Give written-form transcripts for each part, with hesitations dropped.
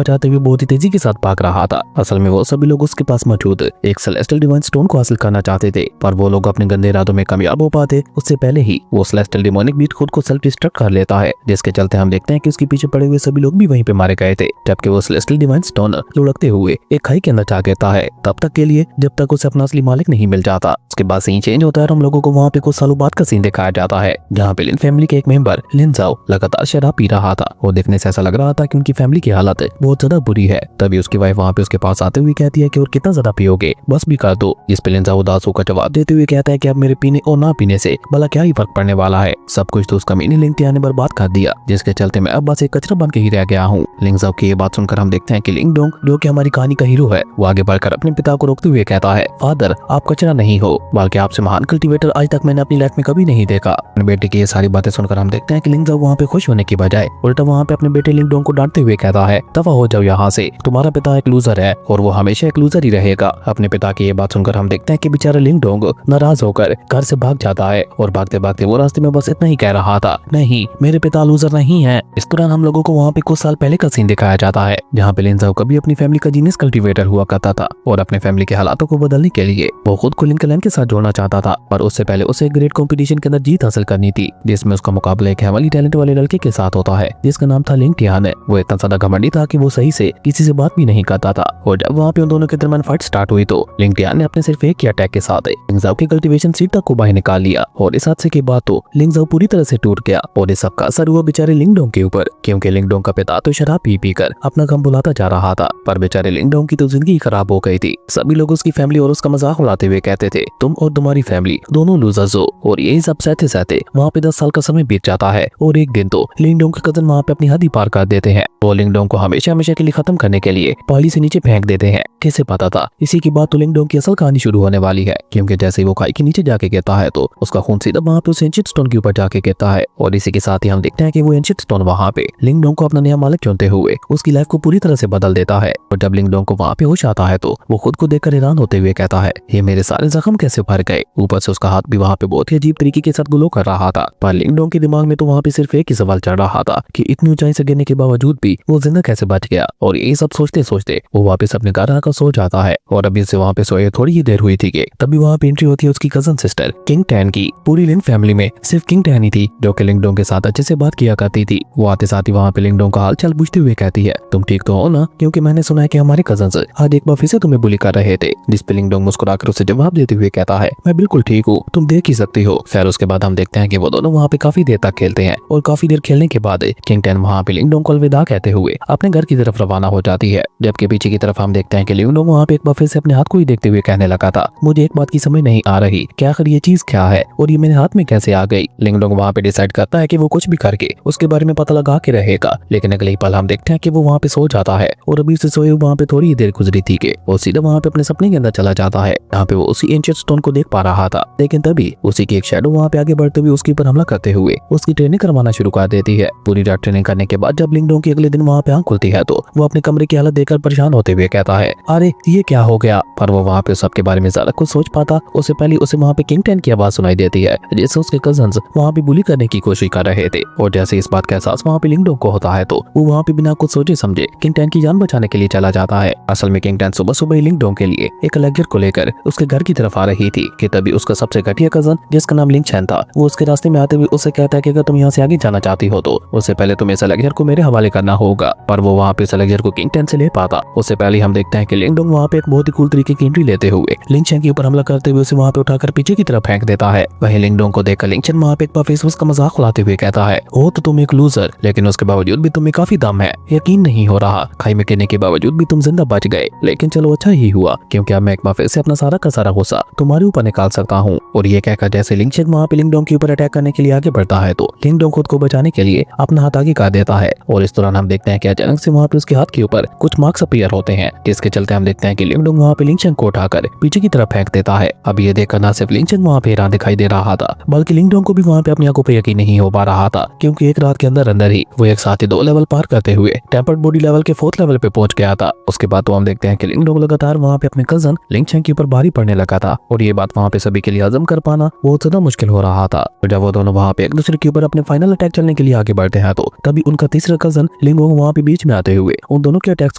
बचाते हुए बहुत ही तेजी के साथ भाग रहा था। असल में वो सभी लोग उसके पास मौजूद एक सेलेस्टियल डिवाइन स्टोन को हासिल करना चाहते थे, पर वो लोग अपने गंदे इरादों में कामयाब हो पाते उससे पहले ही वो सेलेस्टियल डिमोनिक बीट खुद को सेल्फ डिस्ट्रक्ट कर लेता है, जिसके चलते हम देखते हैं कि उसके पीछे पड़े हुए सभी लोग भी वहीं पे मारे गए थे। जबकि वो सेलेस्टियल डिवाइन स्टोन लुढ़कते हुए एक खाई के अंदर जा गिरता है, तब तक के लिए जब तक उसे अपना असली मालिक नहीं मिल जाता। उसके बाद सीन चेंज होता है और हम लोगों को वहाँ पे कुछ सालों बाद का सीन दिखाया जाता है, जहाँ पे लिन फैमिली के एक मेंबर लिन जाओ लगातार शराब पी रहा था। वो देखने से ऐसा लग रहा था कि उनकी फैमिली की हालत बहुत ज्यादा बुरी है। तभी उसकी वाइफ वहाँ पे उसके पास आते हुए कहती है कि और कितना ज्यादा पियोगे, बस भी कर दो। जिस पे लिन जाओ उदास होकर जवाब देते हुए कहता है कि अब मेरे पीने और ना पीने से भला क्या ही फर्क पड़ने वाला है, सब कुछ तो उसका मीनी लिंग टिया ने बर्बाद कर दिया, जिसके चलते मैं अब बस एक कचरा बन के ही रह गया हूँ। लिंग जाओ की ये बात सुनकर हम देखते हैं कि लिंग डोंग, जो कि हमारी कहानी का हीरो है, वो आगे बढ़कर अपने पिता को रोकते हुए कहता है, फादर आप कचरा नहीं हो, बल्कि आपसे महान कल्टीवेटर आज तक मैंने अपनी लाइफ में कभी नहीं देखा। अपने बेटे की ये सारी बातें सुनकर हम देखते हैं कि लिंग जाओ वहाँ पे खुश होने की बजाय उल्टा वहाँ पे अपने बेटे लिंग डोंग को डांटते हुए कहता है, दफा हो जाओ यहाँ से, तुम्हारा पिता एक लूजर है और वो हमेशा एक लूजर ही रहेगा। अपने पिता की ये बात सुनकर हम देखते हैं कि बेचारा लिंग डोंग नाराज होकर घर से भाग जाता है और भागते भागते वो रास्ते में बस इतना ही कह रहा था, नहीं मेरे पिता लूजर नहीं है। इस दौरान हम लोगों को वहाँ पे कुछ साल पहले का सीन दिखाया जाता है, जहाँ पे लिन जाओ कभी अपनी फैमिली का जीनियस कल्टीवेटर हुआ करता था और अपने फैमिली के हालातों को बदलने के लिए वो खुद को लिन क्लैन के साथ जोड़ना चाहता था, पर उससे पहले उसे एक ग्रेट कंपटीशन के अंदर जीत हासिल करनी थी, जिसमें उसका मुकाबला एक हेवनली टैलेंट वाले लड़के के साथ होता है, जिसका नाम था लिंग टियान। वो इतना ज्यादा घमंडी था कि वो सही से किसी से बात भी नहीं करता था, और जब वहाँ पे उन दोनों के दरमियान फाइट स्टार्ट हुई तो लिंग टियान ने अपने सिर्फ एक ही अटैक के साथ लिंग जाओ की कल्टीवेशन सीट तक को बाहर निकाल लिया, और इस हादसे के बाद तो लिंग जाओ पूरी तरह से टूट गया। और इस सब का असर हुआ बेचारे लिंग डोंग के ऊपर, क्योंकि लिंग डोंग का पिता तो शराब पी पी कर अपना गम बुलाता जा रहा था, पर बेचारे लिंग डोंग की तो जिंदगी खराब हो गई थी। सभी लोग उसकी फैमिली और उसका मजाक उड़ाते हुए कहते थे, तुम और तुम्हारी फैमिली दोनों लूजर्स हो। और यही सब सहते सहते वहाँ पे 10 साल का समय बीत जाता है, और एक दिन तो लिंग डोंग के कजन वहाँ पे अपनी हद ही पार कर देते हैं। वो लिंग डोंग को हमेशा हमेशा के लिए खत्म करने के लिए पहाड़ी से नीचे फेंक देते हैं। कैसे पता था इसी के बाद तो लिंग डोंग की असल कहानी शुरू होने वाली है, क्योंकि जैसे ही वो खाई के नीचे जाके गिरता है तो उसका खून सीधा वहाँ पे उस एंशिएंट स्टोन के ऊपर जाके गिरता है, और इसी के साथ ही हम देखते हैं कि वो एंशिएंट स्टोन वहाँ पे लिंग डोंग को अपना नया मालिक चुनते हुए उसकी लाइफ को पूरी तरह से बदल देता है। और जब लिंग डोंग को वहाँ पे होश आता है तो वो खुद को देखकर हैरान होते हुए कहता है, ये मेरे सारे जख्म कैसे भर गए। ऊपर से उसका हाथ भी वहाँ पे बहुत ही अजीब तरीके के साथ ग्लो कर रहा था, पर लिंग डोंग के दिमाग में तो वहाँ पे सिर्फ एक ही सवाल चल रहा था कि इतनी ऊंचाई से गिरने के बावजूद भी वो जिंदा कैसे बच गया। और यही सब सोचते सोचते वो वापस अपने घर आकर सो जाता है, और अभी से वहाँ पे सोए थोड़ी ही देर हुई थी कि तभी वहाँ पे एंट्री होती है उसकी कजन सिस्टर किंग टैन की। पूरी लिन फैमिली में सिर्फ किंग टैन ही थी जो कि लिंग डोंग के साथ अच्छे से बात किया करती थी। वो आते साथ ही वहाँ पे लिंग डोंग का हाल चाल पूछते हुए कहती है, तुम ठीक तो हो ना, क्योंकि मैंने सुना है कि हमारे कजन्स आज एक बार फिर से तुम्हें बुली कर रहे थे। जिस पे लिंग डोंग मुस्कुराकर उसे जवाब देते हुए कहता है, मैं बिल्कुल ठीक हूँ, तुम देख ही सकती हो। खैर उसके बाद हम देखते हैं कि वो दोनों वहाँ पे काफी देर तक खेलते हैं, और काफी देर खेलने के बाद किंग टैन वहाँ पे लिंग डोंग को अलविदा कहते हुए अपने घर की तरफ रवाना हो जाती है। जबकि पीछे की तरफ हम देखते हैं कि लिंग डोंग वहाँ पे एक बार फिर से अपने हाथ को ही देखते हुए कहने लगा था, मुझे एक बात की समझ नहीं आ रही कि आखिर ये चीज क्या है और ये मेरे हाथ में कैसे आ गई। लिंग डोंग वहाँ पे डिसाइड करता है कि वो कुछ भी करके उसके बारे में पता लगा के रहेगा, लेकिन अगले ही पल हम देखते हैं कि वो वहाँ पे सो जाता है, और अभी से सोए वहाँ पे थोड़ी ही देर गुजरी थी कि वो सीधा वहाँ पे अपने सपने के अंदर चला जाता है, जहाँ पे वो उसी एंशिएंट स्टोन को देख पा रहा था। लेकिन तभी उसी की एक शैडो वहाँ पे आगे बढ़ते हुए उसके ऊपर हमला करते हुए उसकी ट्रेनिंग करवाना शुरू कर देती है। पूरी रात ट्रेनिंग करने के बाद जब लिंग डोंग की अगले दिन वहाँ पे आंख खुलती है तो वो अपने कमरे की हालत देखकर परेशान होते हुए कहता है, अरे ये क्या हो गया। पर वो वहाँ पे सबके बारे में ज्यादा कुछ सोच पाता उससे पहले उसे वहाँ पे किंग टैन की आवाज सुनाई देती है, जैसे उसके कजन्स वहाँ पे बुली करने की कोशिश कर रहे थे। और जैसे इस बात का एहसास वहाँ पे लिंग डोंग को होता है तो वो वहाँ पे बिना कुछ सोचे समझे किंग टैन की जान बचाने के लिए चला जाता है। असल में किंग टैन सुबह सुबह ही लिंग डोंग के लिए एक लेक्चर को लेकर उसके घर की तरफ आ रही थी कि तभी उसका सबसे घटिया कजन जिसका नाम लिंग चैन था वो उसके रास्ते में आते हुए उससे कहता है कि अगर तुम यहाँ से आगे जाना चाहती हो तो उससे पहले तुम्हें इस लेक्चर को मेरे हवाले करना होगा। पर वो वहाँ पे इस लेक्चर को किंग टैन से ले पाता उससे पहले हम देखते हैं कि लिंग डोंग वहाँ पे एक बहुत ही कूल तरीके की एंट्री लेते हुए लिंग चैन के ऊपर हमला करते हुए उसे वहाँ पे उठाकर पीछे की तरफ फेंक देता है। वहीं लिंग डोंग को देखकर लिंग चैन वहाँ पे एक बार फेस का मजाक उड़ाते हुए कहता है, हो तो तुम एक लूजर, लेकिन उसके बावजूद भी तुम्हें काफी दम है, यकीन नहीं हो रहा खाई में गिरने के बावजूद भी तुम जिंदा बच गए। लेकिन चलो अच्छा ही हुआ, क्योंकि अब मैं एक बार फिर से अपना सारा का सारा गुस्सा तुम्हारे ऊपर निकाल सकता हूँ। और ये कहकर जैसे लिंग चैन वहाँ पे लिंग डोंग के ऊपर अटैक करने के लिए आगे बढ़ता है तो लिंग डोंग खुद को बचाने के लिए अपना हाथ आगे कर देता है, और इस दौरान हम देखते हैं कि अचानक से वहाँ पे उसके हाथ के ऊपर कुछ मार्क्स अपीयर होते हैं, जिसके चलते हम देखते हैं कि लिंग डोंग वहाँ पे लिंग चैन को उठाकर पीछे की तरफ फेंक देता है। अब ये देखकर ना सिर्फ लिंग चैन वहाँ पे हैरान दिखाई दे रहा था, बल्कि लिंग डोंग को भी वहाँ पे अपनी आंखों पे यकीन नहीं हो पा रहा था, क्योंकि एक रात के अंदर अंदर ही वो एक साथ ही 2 लेवल पार करते हुए टेम्पर्ड बॉडी लेवल के 4th लेवल पे पहुंच गया था। उसके बाद तो हम देखते हैं कि लिंग डोंग लगातार वहाँ पे अपने कजन लिंग चैन के ऊपर भारी पड़ने लगा था, और और ये बात वहाँ पे सभी के लिए हजम कर पाना बहुत ज्यादा मुश्किल हो रहा था। जब वो दोनों वहाँ पे एक दूसरे के ऊपर अपने फाइनल अटैक चलने के लिए आगे बढ़ते हैं तो तभी उनका तीसरा कजन लिंगहोंग वहाँ पे बीच में आते हुए उन दोनों के अटैक्स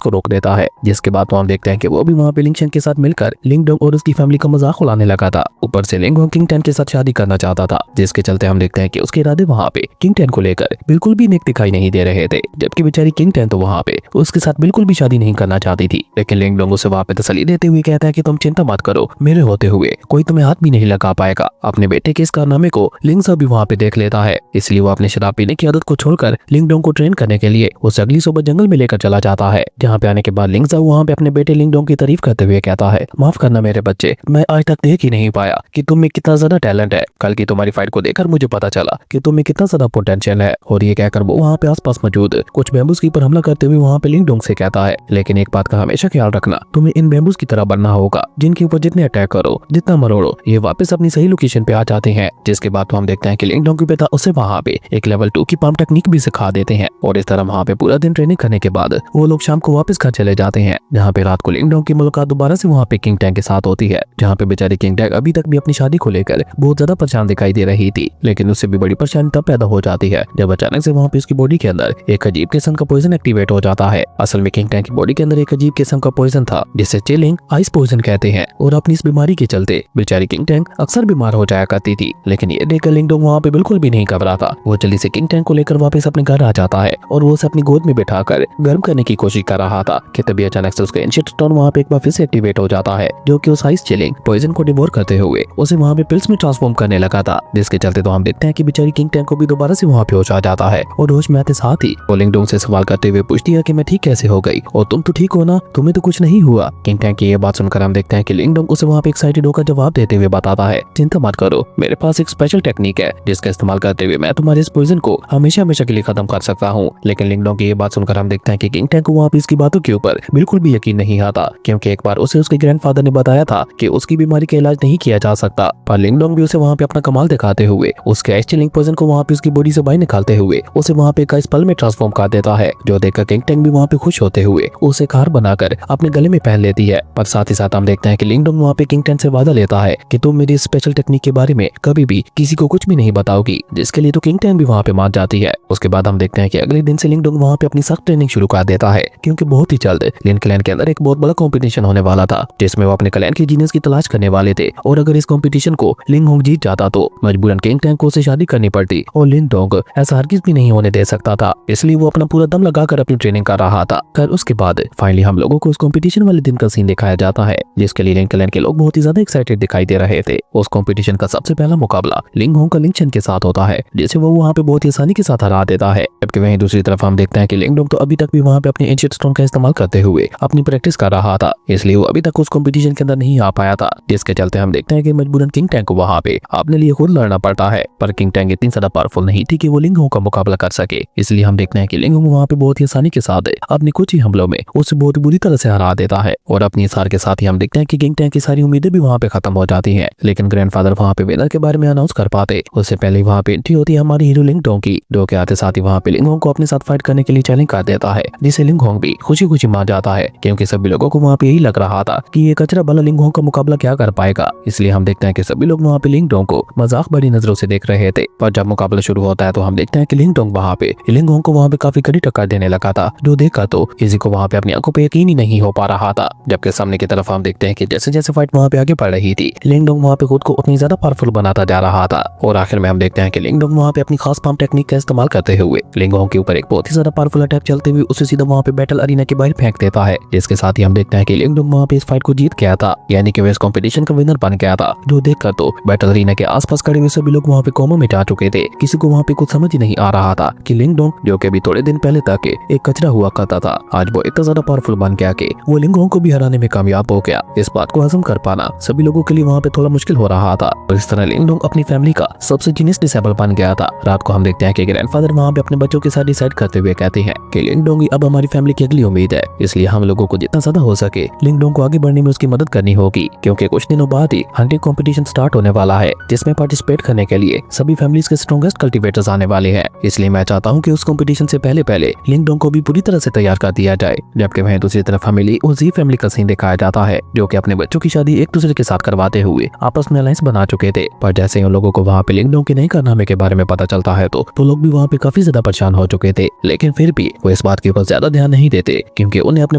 को रोक देता है, जिसके बाद तो हम देखते हैं कि वो भी वहाँ पे लिंगशन के साथ मिलकर लिंगडोंग और उसकी फैमिली का मजाक उड़ाने लगा था। ऊपर से लिंगहोंग किंग टेन के साथ शादी करना चाहता था, जिसके चलते हम देखते हैं कि उसके इरादे वहाँ पे किंग टेन को लेकर बिल्कुल भी नेक दिखाई नहीं दे रहे थे, जबकि बेचारी किंग टेन तो वहाँ पे उसके साथ बिल्कुल भी शादी नहीं करना चाहती थी। लेकिन लिंगडोंग उसे वहाँ पे तसल्ली देते हुए कहता है कि तुम चिंता मत करो, मेरे होते हुए कोई तुम्हें हाथ भी नहीं लगा पाएगा। अपने बेटे के इस कारनामे को लिंगसा भी वहाँ पे देख लेता है, इसलिए वो अपने शराब पीने की आदत को छोड़कर लिंगडोंग को ट्रेन करने के लिए उसे अगली सुबह जंगल में लेकर चला जाता है। जहाँ पे आने के बाद लिंगसा वहाँ पे अपने बेटे लिंगडोंग की तारीफ करते हुए कहता है, माफ करना मेरे बच्चे, मैं आज तक देख ही नहीं पाया कि तुम में कितना ज्यादा टैलेंट है। कल की तुम्हारी फाइट को देखकर मुझे पता चला कि तुम में कितना ज्यादा पोटेंशियल है। और ये कहकर वो वहाँ पे आसपास मौजूद कुछ बैम्बूज की पर हमला करते हुए वहाँ पे लिंगडोंग से कहता है, लेकिन एक बात का हमेशा ख्याल रखना, तुम्हें इन बैम्बूज की तरह बनना होगा जिनके ऊपर जितने अटैक करो, जितना मरोड़ो, ये वापस अपनी सही लोकेशन पे आ जाते हैं। जिसके बाद तो हम देखते हैं कि लिंगडोंग के पिता उसे वहाँ पे एक लेवल 2 की पाम टेक्निक भी सिखा देते हैं। और इस तरह वहाँ पे पूरा दिन ट्रेनिंग करने के बाद वो लोग शाम को वापस घर चले जाते हैं, जहाँ पे रात को लिंगडोंग की मुलाकात दोबारा से वहाँ पे किंग टैंग के साथ होती है, जहाँ पे बेचारी किंग टैंग अभी तक भी अपनी शादी को लेकर बहुत ज्यादा परेशान दिखाई दे रही थी। लेकिन उससे भी बड़ी परेशानी तब पैदा हो जाती है जब अचानक से वहाँ पे उसकी बॉडी के अंदर एक अजीब किस्म का पॉइजन एक्टिवेट हो जाता है। असल में किंग टैंग की बॉडी के अंदर एक अजीब किस्म का पॉइजन था जिसे चिलिंग आइस पॉइजन कहते हैं, और अपनी इस बीमारी के चलते बेचारी किंग टैंग अक्सर बीमार हो जाया करती थी। लेकिन ये देखकर लिंगडोंग वहाँ पे बिल्कुल भी नहीं घबराता। वो जल्दी से किंग टैंग को लेकर वापस अपने घर आ जाता है और वो उसे अपनी गोद में बिठाकर गर्म करने की कोशिश कर रहा था कि तभी अचानक से उसका एंशिएंट स्टोन वहाँ पे एक बार फिर से एक्टिवेट हो जाता है, जो कि उस आइस चिलिंग पॉइजन को डिवोर करते हुए उसे वहाँ पे पिल्स में ट्रांसफॉर्म करने लगा था। जिसके चलते तो हम देखते हैं कि बेचारी किंग टैंग को भी दोबारा से वहाँ पे होश आ जाता है और होश में आते साथ ही वो लिंगडोंग से सवाल करते हुए पूछती है कि मैं ठीक कैसे हो गई और तुम तो ठीक हो ना, तुम्हें तो कुछ नहीं हुआ। किंग टैंग की ये बात सुनकर हम देखते हैं कि लिंगडोंग उसे वहाँ पे एक्साइटेड होकर जवाब देते हुए बताता है, चिंता मत करो, मेरे पास एक स्पेशल टेक्निक है जिसका इस्तेमाल करते हुए मैं तुम्हारे इस पॉइजन को हमेशा हमेशा के लिए खत्म कर सकता हूँ। लेकिन लिंगडोंग की ये बात सुनकर हम देखते हैं कि किंग टैंग को वहाँ पे इसकी बातों के ऊपर बिल्कुल भी यकीन नहीं आता, क्योंकि एक बार उसे उसके ग्रैंडफादर ने बताया था कि उसकी बीमारी का इलाज नहीं किया जा सकता। पर लिंगडोंग भी उसे वहाँ पे अपना कमाल दिखाते हुए उसके आइस चिलिंग पॉइजन को वहाँ पे उसकी बॉडी से बाहर निकालते हुए उसे वहाँ पे एक आइस पल में ट्रांसफॉर्म कर देता है, जो देखकर किंग टैंग भी वहाँ पे खुश होते हुए उसे हार बनाकर अपने गले में पहन लेती है। पर साथ ही साथ हम देखते हैं कि लिंगडोंग वहाँ पे किंग टैंग से वादा लेता है कि तुम मेरी स्पेशल टेक्निक के बारे में कभी भी किसी को कुछ भी नहीं बताओगी, जिसके लिए तो किंग टैंग भी वहाँ पे मान जाती है। उसके बाद हम देखते हैं कि अगले दिन से लिंगडोंग वहाँ पे अपनी सख्त ट्रेनिंग शुरू कर देता है, क्योंकि बहुत ही जल्द लिन क्लैन के अंदर एक बहुत बड़ा कंपटीशन होने वाला था जिसमें वो अपने क्लैन के जीनियस की तलाश करने वाले थे। और अगर इस कंपटीशन को लिंगहोंग जीत जाता तो मजबूरन किंग टैंग को उसे शादी करनी पड़ती, और लिंगडोंग ऐसा हरगिज भी नहीं होने दे सकता था, इसलिए वो अपना पूरा दम लगाकर अपनी ट्रेनिंग कर रहा था। कर उसके बाद फाइनली हम लोगों को उस कंपटीशन वाले दिन का सीन दिखाया जाता है, जिसके लिए लिन क्लैन के लोग बहुत ही ज्यादा एक्साइटेड दिखाई दे रहे थे। उस कंपटीशन का सबसे पहला मुकाबला लिंगहोंग का लिंगशन के साथ होता है, जिसे वो वहाँ पे बहुत ही आसानी के साथ हरा देता है। जबकि वहीं दूसरी तरफ हम देखते हैं कि लिंगडोंग तो अभी तक भी वहाँ पे अपने एंशिएंट स्टोन का इस्तेमाल करते हुए अपनी प्रैक्टिस कर रहा था, इसलिए वो अभी तक उस कंपटीशन के अंदर नहीं आ पाया था। जिसके चलते हम देखते हैं कि मजबूरन किंग टैंग को वहाँ पे अपने लिए खुद लड़ना पड़ता है। पर किंग टैंग इतनी ज्यादा पावरफुल नहीं थी कि वो लिंगहोंग का मुकाबला कर सके, इसलिए हम देखते हैं कि लिंगहोंग वहाँ पे बहुत ही आसानी के साथ अपने कुछ ही हमलों में उसे बहुत बुरी तरह से हरा देता है। और अपनी हार के साथ ही हम देखते हैं कि किंग टैंग की सारी उम्मीदें भी वहाँ पे खत्म हो जाती हैं। लेकिन ग्रैंडफादर वहाँ पे विनर के बारे में अनाउंस कर पाते उससे पहले वहाँ पे एंट्री होती है हमारी हीरो लिंगडोंग की, जो के आते साथ ही वहाँ पे लिंगहोंग को अपने साथ फाइट करने के लिए चैलेंज कर देता है, जिसे लिंगहोंग भी खुशी खुशी मान जाता है, क्योंकि सभी लोगों को वहाँ पे यही लग रहा था कि ये कचरा वाला लिंगहोंग का मुकाबला क्या कर पाएगा। इसलिए हम देखते हैं कि सभी लोग वहाँ पे लिंगडोंग को मजाक बड़ी नजरों से देख रहे थे। पर जब मुकाबला शुरू होता है तो हम देखते हैं कि लिंगडोंग वहाँ पे लिंगहोंग को वहाँ पे काफी कड़ी टक्कर देने लगा था, जो देखा तो किसी को वहाँ पे अपनी आंखों पे यकीन ही नहीं हो पा रहा था। जबकि सामने की तरफ हम देखते हैं कि जैसे जैसे फाइट वहाँ पे आगे बढ़ रही थी, लिंगडोंग वहाँ पे खुद को अपनी ज्यादा पावरफुल बनाता जा रहा था। और आखिर में हम देखते हैं कि लिंगडोंग वहाँ पे अपनी खास पाम टेक्निक का इस्तेमाल करते हुए लिंगहोंग के ऊपर एक बहुत ही ज्यादा पावरफुल अटैक चलते हुए उसे सीधा वहाँ पे बैटल अरीना के बाहर फेंक देता है। जिसके साथ ही हम देखते हैं कि लिंगडोंग वहाँ पे इस फाइट को जीत गया था, यानी कि वो इस कंपटीशन का विनर बन गया था। जो देखकर तो बैटल अरीना के आसपास खड़े हुए सभी लोग वहाँ पे कोमा में जा चुके थे। किसी को वहाँ पे कुछ समझ ही नहीं आ रहा था कि लिंगडोंग, जो कि अभी थोड़े दिन पहले तक एक कचरा हुआ करता था, आज वो इतना ज्यादा पावरफुल बन गया कि वो लिंगहोंग को भी हराने में कामयाब हो गया। इस बात को हजम कर पाना सभी लोगों के लिए वहाँ पे थोड़ा मुश्किल हो रहा था। और इस तरह लिंगडोंग अपनी फैमिली का सबसे जीनियस डिसेबल बन गया था। रात को हम देखते हैं कि ग्रैंडफादर वहाँ पे अपने बच्चों के साथ डिसाइड करते हुए कहते हैं कि लिंगडोंग अब हमारी फैमिली की अगली उम्मीद है, इसलिए हम लोगों को जितना ज्यादा हो सके लिंगडोंग को आगे बढ़ने में उसकी मदद करनी होगी, क्योंकि कुछ दिनों बाद ही हंटिंग कंपटीशन स्टार्ट होने वाला है, जिसमें पार्टिसिपेट करने के लिए सभी फैमिलीज के स्ट्रॉन्गेस्ट कल्टीवेटर्स आने वाले हैं। इसलिए मैं चाहता हूँ कि उस कंपटीशन से पहले लिंगडोंग को भी पूरी तरह से तैयार कर दिया जाए। जबकि वहीं दूसरी तरफ हमें ली और जी फैमिली का सीन दिखाया जाता है, जो कि अपने बच्चों की शादी एक दूसरे के साथ करवाते हुए आपस में अलायंस बना चुके थे। पर जैसे ही उन लोगों को वहाँ पे लिंगडोंग के नए कारनामे के बारे में पता चलता है तो लोग भी वहाँ पे काफी ज्यादा परेशान हो चुके थे। लेकिन फिर भी वो इस बात के ऊपर ज्यादा ध्यान नहीं देते क्योंकि उन्हें अपने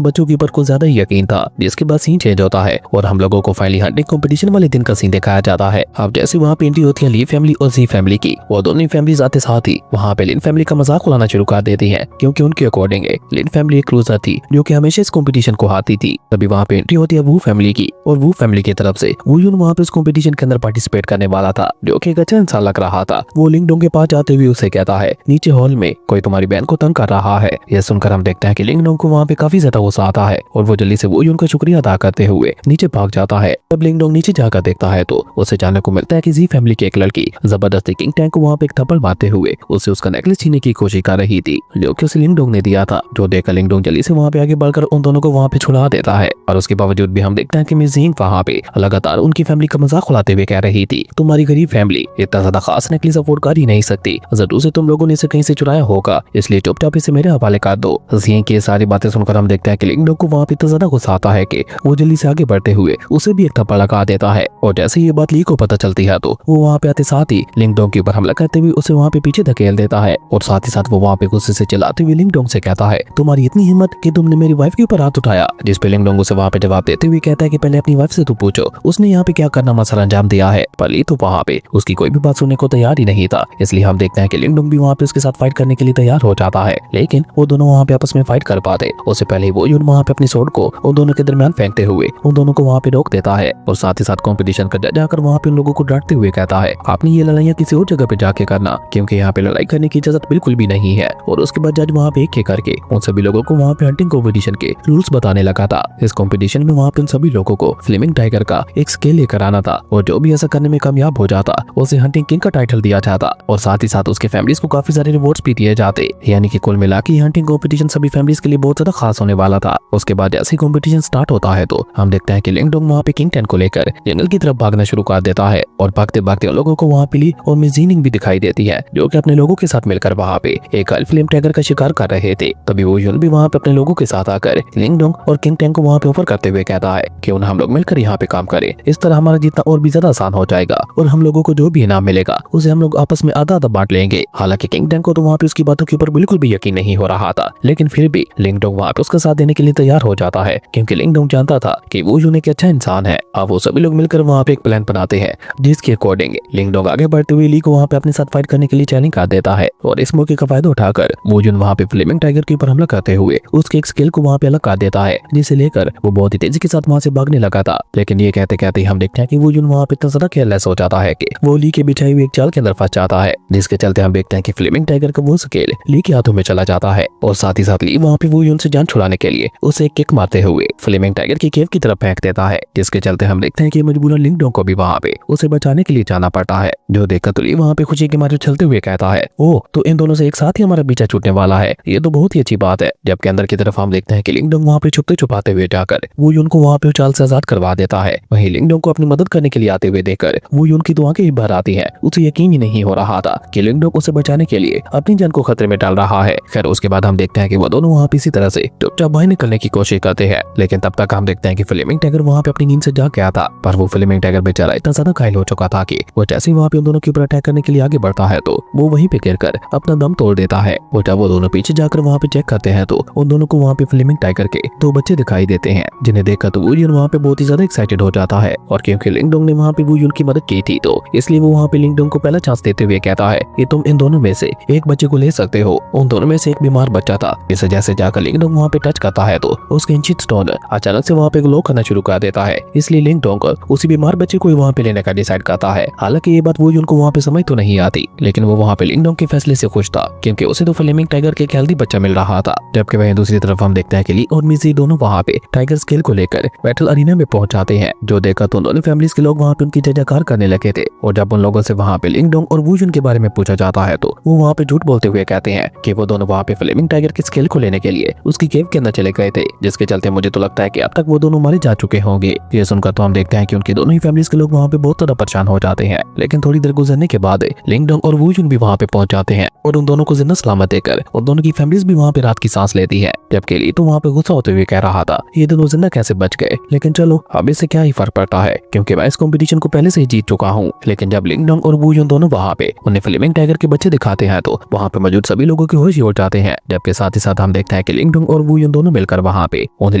बच्चों के ऊपर कुछ ज्यादा ही यकीन था। जिसके बाद सीन चेंज होता है और हम लोगों को फाइनली हंटिंग कंपटीशन वाले दिन का सीन दिखाया जाता है। अब जैसे वहाँ पे एंट्री होती है ली फैमिली और जी फैमिली की, वो दोनों फैमिलीज आते साथ ही वहाँ पे लिन फैमिली का मजाक उड़ाना शुरू कर देती है क्योंकि उनके अकॉर्डिंग लिन फैमिली एक क्रूजर थी जो कि हमेशा इस कंपटीशन को हारती थी। तभी वहाँ पे एंट्री होती है वू फैमिली की और वू फैमिली की तरफ से वू यून वहाँ पे इस कंपटीशन के अंदर पार्टिसिपेट करने वाला था जो कि एक अच्छा इंसान लग रहा था। वो लिंगडोंग के पास जाते हुए उसे कहता है नीचे हॉल में कोई तुम्हारी बहन को तंग कर रहा है। यह सुनकर हम देखते हैं कि लिंगडोंग को वहाँ पे काफी ज्यादा गुस्सा आता है और वो जल्दी से वो यून का शुक्रिया अदा करते हुए नीचे भाग जाता है। तब लिंगडोंग नीचे जाकर देखता है तो उसे जानने को मिलता है कि जी फैमिली की एक लड़की जबरदस्ती किंग टैंग को वहाँ पे एक थप्पड़ मारते हुए उसे उसका नेकलेस छीनने की कोशिश कर रही थी जो कि उसे लिंगडोंग ने दिया था। जो देखकर लिंगडोंग जल्दी से वहाँ पे आगे बढ़कर उन दोनों को वहाँ पे छुड़ा देता है। और उसके बावजूद भी हम देखते हैं कि मिस जिंग वहाँ पे लगातार उनकी फैमिली का मजाक उड़ाते हुए कह रही थी तुम्हारी गरीब फैमिली इतना ज्यादा खास नेकलेस अफोर्ड कर ही नहीं सकती, जरूर से तुम लोगों ने इसे कहीं से चुराया होगा, इसलिए चुपचाप इसे मेरे हवाले कर दो। जिंग की सारी बातें सुनकर हम देखते हैं कि लिंगडोंग को वहाँ पे इतना ज्यादा गुस्सा आता है कि वो जल्दी से आगे बढ़ते हुए उसे भी एक थप्पड़ लगा देता है। और जैसे ये बात ली को पता चलती है तो वो वहाँ पे आते साथ ही लिंगडोंग के ऊपर हमला करते हुए उसे वहाँ पे पीछे धकेल देता है और साथ ही साथ वो वहाँ पे गुस्से से चिल्लाते हुए लिंगडोंग से कहता है तुम्हारी इतनी हिम्मत कि तुमने मेरी वाइफ के ऊपर हाथ उठाया। जिस पे लिंगडोंग उसे वहाँ पे जवाब देते हुए कहता है कि पहले अपनी वाइफ से तू पूछो उसने यहाँ पे क्या करना मसला अंजाम दिया है। पर ली तो वहाँ पे उसकी कोई भी बात सुनने को तैयार ही नहीं था, इसलिए हम देखते हैं कि लिंगडोंग भी वहाँ पे उसके साथ फाइट करने के लिए तैयार हो जाता है। लेकिन वो दोनों वहाँ पे आपस में फाइट कर पाते उससे पहले वो यून वहाँ पे अपनी स्वॉर्ड को उन दोनों के दरमियान फेंकते हुए उन दोनों को वहाँ पे रोक देता है और साथ ही साथ कंपटीशन का जज आकर वहाँ पे उन लोगों को डांटते हुए कहता है आपने ये लड़ाइयाँ किसी और जगह पे जाके करना क्योंकि यहाँ पे लड़ाई करने की इजाजत बिल्कुल भी नहीं है। और उसके बाद जज वहाँ पे एक एक करके उन सभी लोगों को वहाँ पे हंटिंग कंपटीशन के रूल्स बताने लगा था। इस कंपटीशन में वहाँ पे उन सभी लोगों को फ्लेमिंग टाइगर का एक स्केल लेकर आना था और जो भी ऐसा करने में कामयाब हो जाता उसे हंटिंग किंग का टाइटल दिया जाता और साथ ही साथ उसके फैमिलीज को काफी सारे रिवॉर्ड्स भी दिए जाते। यानी कि कुल मिला के हंटिंग कंपटीशन सभी फैमिलीज के लिए बहुत ज्यादा खास होने वाला था। उसके बाद जैसे कंपटीशन स्टार्ट होता है तो हम देखते हैं कि लिंगडोंग वहाँ पे किंग टैन को लेकर जंगल की तरफ भागना शुरू कर देता है और भागते भागते लोगों को वहाँ पे ली और मिस जिनिंग भी दिखाई देती है जो कि अपने लोगों के साथ मिलकर वहाँ पे एक फ्लेम टाइगर का शिकार कर रहे थे। तभी वो यून भी वहाँ पे अपने लोगों के साथ आकर लिंगडोंग और किंग टैंग को वहाँ पे ऑफर करते हुए कहता है कि हम लोग मिलकर यहाँ पे काम करें, इस तरह हमारा जीतना और भी ज्यादा आसान हो जाएगा और हम लोगों को जो भी इनाम मिलेगा उसे हम लोग आपस में आधा आधा बांट लेंगे। हालांकि किंग टैंग को तो वहाँ पे उसकी बातों के ऊपर बिल्कुल भी यकीन नहीं हो रहा था, लेकिन फिर भी लिंगडोंग वहाँ पे उसका साथ देने के लिए तैयार हो जाता है क्योंकि लिंगडोंग जानता था कि वो यून एक अच्छा इंसान है। अब वो सभी लोग मिलकर वहाँ पे एक प्लान बनाते हैं जिसके अकॉर्डिंग लिंगडोंग आगे बढ़ते हुए ली को वहाँ पे अपने साथ फाइट करने के लिए चैलेंज कर देता है और इस मौके का फायदा उठाकर वो यून वहाँ पे फ्लेमिंग टाइगर के ऊपर हमला करते हुए उसके एक स्केल को वहाँ पे अलग कर देता है जिसे लेकर वो बहुत ही तेजी के साथ वहाँ से भागने लगा था। लेकिन ये कहते कहते हम देखते हैं कि वो यून वहाँ पे इतना ज्यादा केयरलेस हो जाता है कि वो ली के बिछाई हुई एक चाल के अंदर फंस जाता है जिसके चलते हम देखते हैं कि फ्लेमिंग टाइगर का वो स्केल ली के हाथों में चला जाता है और साथ ही साथ ली वहाँ पे वो यून से जान छुड़ाने के लिए उसे एक किक मारते हुए फ्लेमिंग टाइगर की केव की तरफ फेंक देता है जिसके चलते हम देखते हैं कि मजबूरन लिंगडोंग को भी वहाँ पे उसे बचाने के लिए जाना पड़ता है। जो देखकर तो ली वहाँ पे खुशी के मारे चलते हुए कहता है ओह तो इन दोनों से एक साथ ही हमारा पीछा छूटने वाला है, ये तो बहुत ही अच्छी बात है। जबकि अंदर की तरफ हम देखते हैं कि लिंगडोंग वहाँ पे छुपते छुपाते हुए जाकर वो यून को वहाँ पे चाल से आजाद करवा देता है। वहीं लिंगडोंग को अपनी मदद करने के लिए आते हुए देखकर वो यून की तो आंखें ही भर आती है। उसे यकीन ही नहीं हो रहा था कि लिंगडोंग उसे बचाने के लिए अपनी जान को खतरे में डाल रहा है। खैर उसके बाद हम देखते हैं कि वो दोनों वहाँ पे इसी तरह से चुपचाप बाहर निकलने की कोशिश करते हैं, लेकिन तब तक हम देखते हैं कि फ्लेमिंग टाइगर वहाँ पे अपनी नींद से जाग गया था। पर वो फ्लेमिंग टाइगर बेचारा इतना ज्यादा घायल हो चुका था कि वो जैसे ही वहाँ पे उन दोनों के ऊपर अटैक करने के लिए आगे बढ़ता है तो वो वहीं पे गिरकर अपना दम तोड़ देता है। और जब वो दोनों पीछे जाकर वहाँ पे चेक करते हैं तो उन दोनों को वहाँ पे फ्लेमिंग टाइगर के दो बच्चे दिखाई देते हैं जिन्हें देखकर तो वो यून वहाँ पे बहुत ही ज्यादा एक्साइटेड हो जाता है। और क्योंकि लिंगडोंग ने वहाँ पे वो यून की मदद की थी तो इसलिए वो वहाँ पे लिंगडोंग को पहला चांस देते हुए कहता है कि तुम इन दोनों में से एक बच्चे को ले सकते हो। उन दोनों में से एक बीमार बच्चा था जिसे जैसे जाकर लिंगडोंग वहाँ पे टच करता है तो उसके इंचिट स्टोन अचानक से वहाँ पे ग्लो करना शुरू कर देता है, इसलिए लिंगडोंग उसी बीमार बच्चे को वहाँ पे लेने का डिसाइड करता है। हालांकि ये बात वो यून को वहाँ पे समझ तो नहीं आती, लेकिन वो वहाँ पे लिंगडोंग के फैसले से खुश था क्योंकि उसे तो फ्लेमिंग टाइगर के एक हेल्दी बच्चा मिल रहा था। जबकि वहीं दूसरी तरफ हम देखते हैं कि ली और मिजी दोनों वहाँ पे टाइगर स्केल को लेकर बैटल अरीना में पहुंच जाते हैं। जो देखकर तो दोनों फैमिलीज के लोग वहाँ पे उनकी जयजयकार करने लगे थे। और जब उन लोगों से वहाँ पे लिंगडोंग और वू यून के बारे में पूछा जाता है तो वो वहाँ पे झूठ बोलते हुए कहते हैं कि वो दोनों वहाँ पे फ्लेमिंग टाइगर के स्केल को लेने के लिए उसकी केव के अंदर चले गए थे, जिसके चलते मुझे तो लगता है कि अब तक वो दोनों मारे जा चुके होंगे। ये सुनकर तो हम देखते हैं कि उनकी दोनों ही फैमिलीज के लोग वहाँ पे बहुत ज्यादा परेशान हो जाते हैं। लेकिन थोड़ी देर गुजरने के बाद लिंगडोंग और वू यून भी वहाँ पे पहुंच जाते हैं और उन दोनों को जिंदा सलामत देकर और दोनों की फैमिलीज भी वहाँ पे रात की सांस लेती है। जबकि ली तो वहाँ पे गुस्सा होते हुए कह रहा था ये दोनों जिंदा कैसे बच गए, लेकिन चलो अब इससे क्या ही फर्क पड़ता है क्योंकि मैं इस कंपटीशन को पहले से ही जीत चुका हूँ। लेकिन जब लिंग डोंग और वू यून दोनों वहाँ पे उन्हें फ्लेमिंग टाइगर के बच्चे दिखाते हैं तो वहाँ पे मौजूद सभी लोगों की होश ही उड़ जाते हैं। जबकि साथ ही साथ हम देखते हैं कि लिंग डोंग और वू यून दोनों मिलकर वहाँ पे उन्हें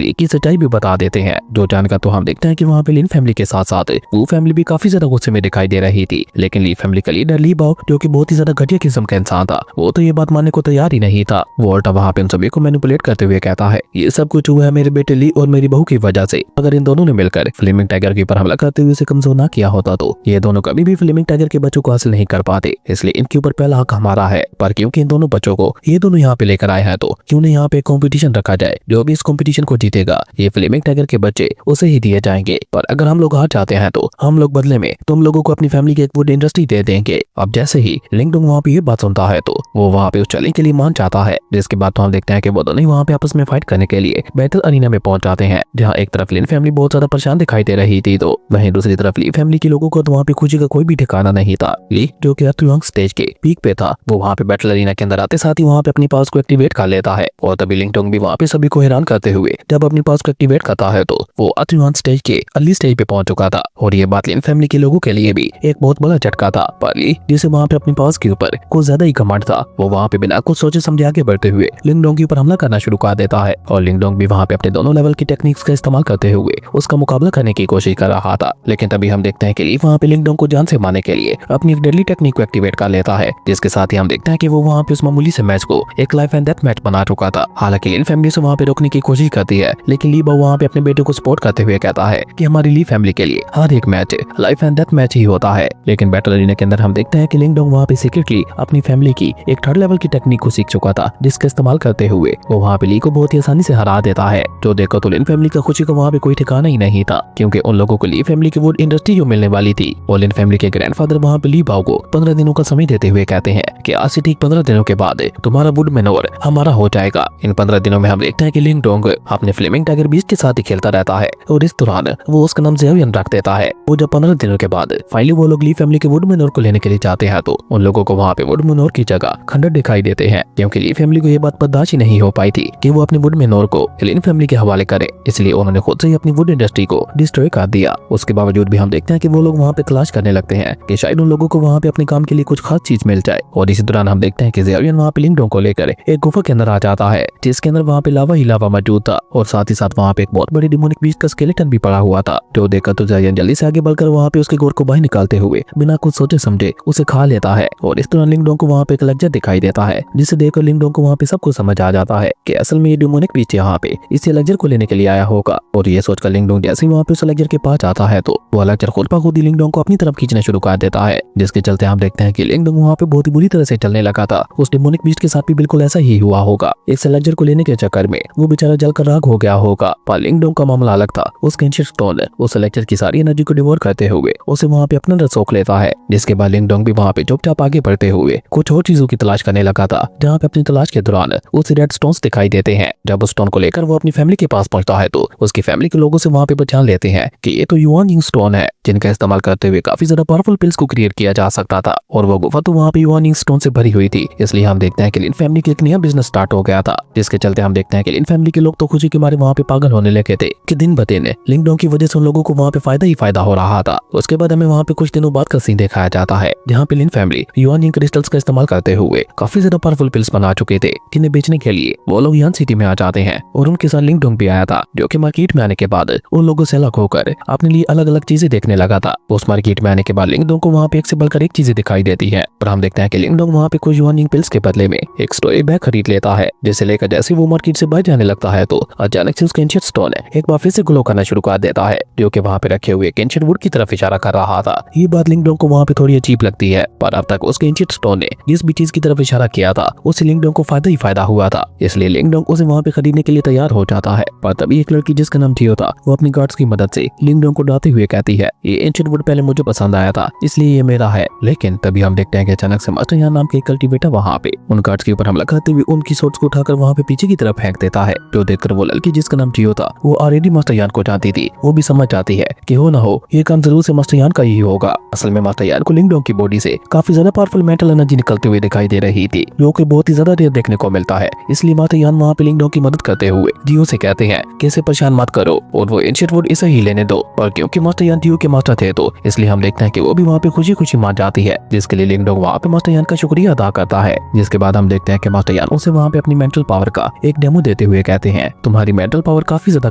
ली की सच्चाई भी बता देते हैं। जो जानकर तो हम देखते हैं कि वहाँ पे लिन फैमिली के साथ साथ वू फैमिली भी काफी ज्यादा गुस्से में दिखाई दे रही थी। लेकिन ली फैमिली का लीडर ली बाओ जो कि बहुत ही ज्यादा घटिया किस्म का इंसान था, वो तो ये बात मानने को तैयार ही नहीं था। वो उल्टा वहाँ पे उन सभी को मैनिपुलेट करते हुए कहता है ये सब कुछ हुआ है मेरे बेटे ली और मेरी बहू की वजह से। अगर इन दोनों ने मिलकर फ्लेमिंग टाइगर के ऊपर हमला करते हुए उसे कमजोर ना किया होता तो ये दोनों कभी भी फ्लेमिंग टाइगर के बच्चों को हासिल नहीं कर पाते। इसलिए इनके ऊपर पहला हक हमारा है। पर क्योंकि इन दोनों बच्चों को ये दोनों यहाँ पे लेकर आए हैं तो क्यों नहीं यहाँ पे कंपटीशन रखा जाए। जो भी इस कंपटीशन को जीतेगा ये फ्लेमिंग टाइगर के बच्चे उसे ही दिए जाएंगे। पर अगर हम लोग हार जाते हैं तो हम लोग बदले में तुम लोगों को अपनी फैमिली की एक वुड इंडस्ट्री दे देंगे। अब जैसे ही लिंग डोंग वहाँ पे ये बात सुनता है तो वो वहाँ पे उस चैलेंज के लिए मान जाता है। जिसके बाद तो हम देखते हैं कि वो दोनों वहाँ पे आपस में फाइट करने के लिए बैटल अरीना में पहुंच जाते हैं, जहाँ एक तरफ लिन फैमिली बहुत ज्यादा परेशान दिखाई दे रही थी तो वहीं दूसरी तरफ ली फैमिली के लोगों को तो वहाँ पे खुशी का कोई भी ठिकाना नहीं था। ली जो कि अर्थ स्टेज के पीक पे था वो वहाँ पे बैटल अरीना के अंदर आते साथ ही वहाँ पे अपनी पावर्स को एक्टिवेट कर लेता है। और तभी लिंग डोंग भी वहाँ पे सभी को हैरान करते हुए जब अपनी पावर्स को एक्टिवेट करता है तो वो अर्थ स्टेज के अर्ली स्टेज पे पहुंच चुका था। और ये बात लिन फैमिली के लोगों के लिए भी एक बहुत बड़ा झटका था। पर ली जिसे वहाँ पे अपनी पावर्स के ऊपर कुछ ज्यादा ही घमंड था, वो वहाँ पे बिना कुछ सोचे समझे आगे बढ़ते हुए लिंग डोंग के ऊपर हमला करना शुरू कर देता है। और लिंग डोंग भी वहाँ पे अपने दोनों लेवल की टेक्निक्स का इस्तेमाल करते हुए उसका मुकाबला करने की कोशिश कर रहा था। लेकिन तभी हम देखते हैं कि ली वहाँ पे लिंग डोंग को जान से मारने के लिए अपनी एक डेडली टेक्निक को एक्टिवेट कर लेता है। जिसके साथ ही हम देखते हैं कि वो वहाँ पे उस मामूली से मैच को एक लाइफ एंड डेथ मैच बना चुका था। हालांकि लिन फैमिली से वहाँ पे रोकने की कोशिश करती है, लेकिन ली बाओ वहाँ पे अपने बेटे को सपोर्ट करते हुए कहता है कि हमारी ली फैमिली के लिए हर एक match life and death match ही होता है। लेकिन बैटल अरीना के अंदर हम देखते हैं कि लिंग डोंग वहाँ पे सीक्रेटली अपनी फैमिली की एक थर्ड लेवल की टेक्निक को सीख चुका था, जिसका इस्तेमाल करते हुए वो वहाँ पे ली को बहुत ही आसानी से हरा देता है। जो देखो तो लिन फैमिली का खुशी का वहाँ पे कोई ठिकाना ही नहीं था, क्योंकि उन लोगों को ली फैमिली की वुड इंडस्ट्री जो मिलने वाली थी। और लिन फैमिली के ग्रैंडफादर वहाँ पे ली बाओ को 15 दिनों का समय देते हुए कहते हैं कि आज से ठीक 15 दिनों के बाद तुम्हारा वुड मेनोर हमारा हो जाएगा। इन 15 दिनों में हम देखते हैं कि लिंग डोंग अपने फ्लेमिंग टाइगर बीस्ट के साथ ही खेलता रहता है और इस दौरान वो उसका नाम ज़ेवियन रख देता है। वो जब 15 दिनों के बाद फाइनली वो लोग ली फैमिली के वुड मेनोर को लेने के लिए जाते हैं तो उन लोगों को वहाँ पे वुड मेनोर की जगह खंडर दिखाई देते हैं, क्योंकि ली फैमिली को ये बात बर्दाश्त ही नहीं हो पाई थी कि वो अपने वुड मेनोर को लिन फैमिली के हवाले करे। इसलिए उन्होंने खुद से ही अपनी वुड इंडस्ट्री को डिस्ट्रॉय कर दिया। उसके बावजूद भी हम देखते हैं कि वो लोग वहाँ पे तलाश करने लगते हैं कि शायद उन लोगों को वहाँ पे अपने काम के लिए कुछ खास चीज मिल जाए। और इसी दौरान हम देखते हैं कि ज़ेवियन वहाँ पे लिंग डोंग को लेकर एक गुफा के अंदर आ जाता है, जिसके अंदर वहाँ पे लावा ही लावा मौजूद था। और साथ ही साथ वहाँ पे एक बहुत बड़ी डिमोनिक बीस्ट का स्केलेटन भी पड़ा हुआ था। जो देखकर तो ज़ेवियन जल्दी से आगे बढ़कर वहाँ पे उसके गोर को बाहर निकालते हुए बिना कुछ सोचे समझे उसे खा लेता है। और इस दौरान लिंग डोंग को वहाँ पे एक लेक्चर दिखाई देता है, जिसे देखकर लिंग डोंग को वहाँ पे सब कुछ समझ आ जाता है कि असल में ये डिमोनिक बीस्ट यहाँ पे इसे लेक्चर को लेने के लिए आया होगा। और ये सोचकर लिंग डोंग जैसे ही वहाँ पे उस लेक्चर के पास आता है तो वो लेक्चर खुद ब खुद ही लिंग डोंग को अपनी तरफ खींचना शुरू कर देता है, जिसके चलते हम देखते हैं कि लिंग डोंग वहाँ पे बहुत ही बुरी तरह से चलने लगा था। उस डिमोनिक बीस्ट के साथ भी बिल्कुल ऐसा ही हुआ होगा। इस लेक्चर को लेने के चक्कर में वो बेचारा जलकर राख हो गया होगा। पर लिंग डोंग का मामला अलग था। उस एंशिएंट स्टोन उस लेक्चर की सारी एनर्जी को डिवोर करते हुए उसे वहाँ पे अपना अंदर सोख लेता है। जिसके बाद लिंग डोंग भी वहाँ पे चुपचाप आगे बढ़ते हुए कुछ और चीजों की तलाश करने लगा था, जहाँ पे अपनी तलाश के दौरान उसे रेड स्टोन्स दिखाई देते हैं। जब उस स्टोन को लेकर वो अपनी फैमिली के पास पहुंचता है तो उसकी फैमिली के लोगों से वहाँ पे पहचान लेते हैं कि ये तो युआन स्टोन है, जिनका इस्तेमाल करते हुए काफी ज्यादा पावरफुल पिल्स को क्रिएट किया जा सकता था। और वो गुफा तो वहाँ पे युआन स्टोन से भरी हुई थी। इसलिए हम देखते हैं कि लिन फैमिली का एक नया बिजनेस स्टार्ट हो गया था, जिसके चलते हम देखते हैं कि लिन फैमिली के लोग तो खुशी के मारे वहाँ पे पागल होने लगे थे कि दिन ब दिन लिंग डोंग की वजह से उन लोगों को वहाँ पे फायदा ही फायदा हो रहा था। उसके बाद हमें वहाँ पे कुछ दिनों बाद का सीन दिखाया जाता है, जहाँ पे लिन फैमिली युआन क्रिस्टल्स का इस्तेमाल करते हुए काफी ज्यादा पावरफुल पिल्स बना चुके थे, जिन्हें बेचने के लिए वो लोग यान सिटी में आ जाते हैं। और उनके साथ लिंग डोंग भी आया था, जो कि मार्केट में आने के बाद उन लोगों से अलग होकर अपने लिए अलग अलग चीजें देखने लगा था। उस मार्केट में आने के बाद लिंग डोंग को वहाँ पे एक से बढ़कर एक चीजें दिखाई देती है। पर हम देखते हैं कि लिंग डोंग वहाँ पे कुछ युआन पिल्स के बदले में एक स्टोरेज बैग खरीद लेता है, जिसे लेकर जैसे वो मार्केट से बाहर जाने लगता है तो अचानक से उसका एंशिएंट स्टोन एक बार फिर से ग्लो करना शुरू कर देता है, जो कि वहाँ पे रखे हुए एक एंशिएंट वुड की तरफ इशारा कर रहा था। ये बात लिंग डोंग को वहाँ पे थोड़ी अजीब लगती है, पर अब तक उसके एंशिएंट स्टोन ने जिस भी चीज की तरफ इशारा किया था उससे लिंग डोंग को फायदा ही फायदा हुआ था। इसलिए लिंग डोंग उसे वहाँ पे खरीदने के लिए तैयार हो जाता है। पर तभी एक लड़की जिसका नाम जियो था, वो अपनी गार्ड्स की मदद से लिंग डोंग को डांटते हुए कहती है, ये एंशिएंट वुड पहले मुझे पसंद आया था, इसलिए ये मेरा है। लेकिन तभी हम देखते हैं कि अचानक से मास्टर यान नाम के एक कल्टीवेटर वहाँ पे उन गार्ड्स के ऊपर हमला करते हुए उनकी सोर्स को उठाकर वहाँ पे पीछे की तरफ फेंक देता है। जो देखकर वो लड़की जिसका नाम जियो था, वो ऑलरेडी मास्टर यान को जानती थी। वो भी समझ जाती है कि हो ना हो ये काम जरूर से मास्टर यान का ही होगा। असल में मास्टर यान को लिंग डोंग की बॉडी से काफी ज्यादा पावरफुल मेंटल एनर्जी निकलते हुए दिखाई दे रही थी, जो कि बहुत ही ज्यादा रेयर देखने को मिलता है। इसलिए मास्टर यान वहाँ पे लिंग डोंग की मदद करते हुए जियो से कहते हैं कि इसे परेशान मत करो और वो एंशिएंट वुड इसे ही लेने दो। पर क्योंकि मास्टर यान टीयू के मास्टर थे तो इसलिए हम देखते हैं कि वो भी वहाँ पे खुशी खुशी मान जाती है, जिसके लिए लिंगडोंग वहाँ पे मास्टर यान का शुक्रिया अदा करता है। जिसके बाद हम देखते हैं कि मास्टर यान उसे वहाँ पे अपनी मेंटल पावर का एक डेमो देते हुए कहते हैं, तुम्हारी मेंटल पावर काफी ज्यादा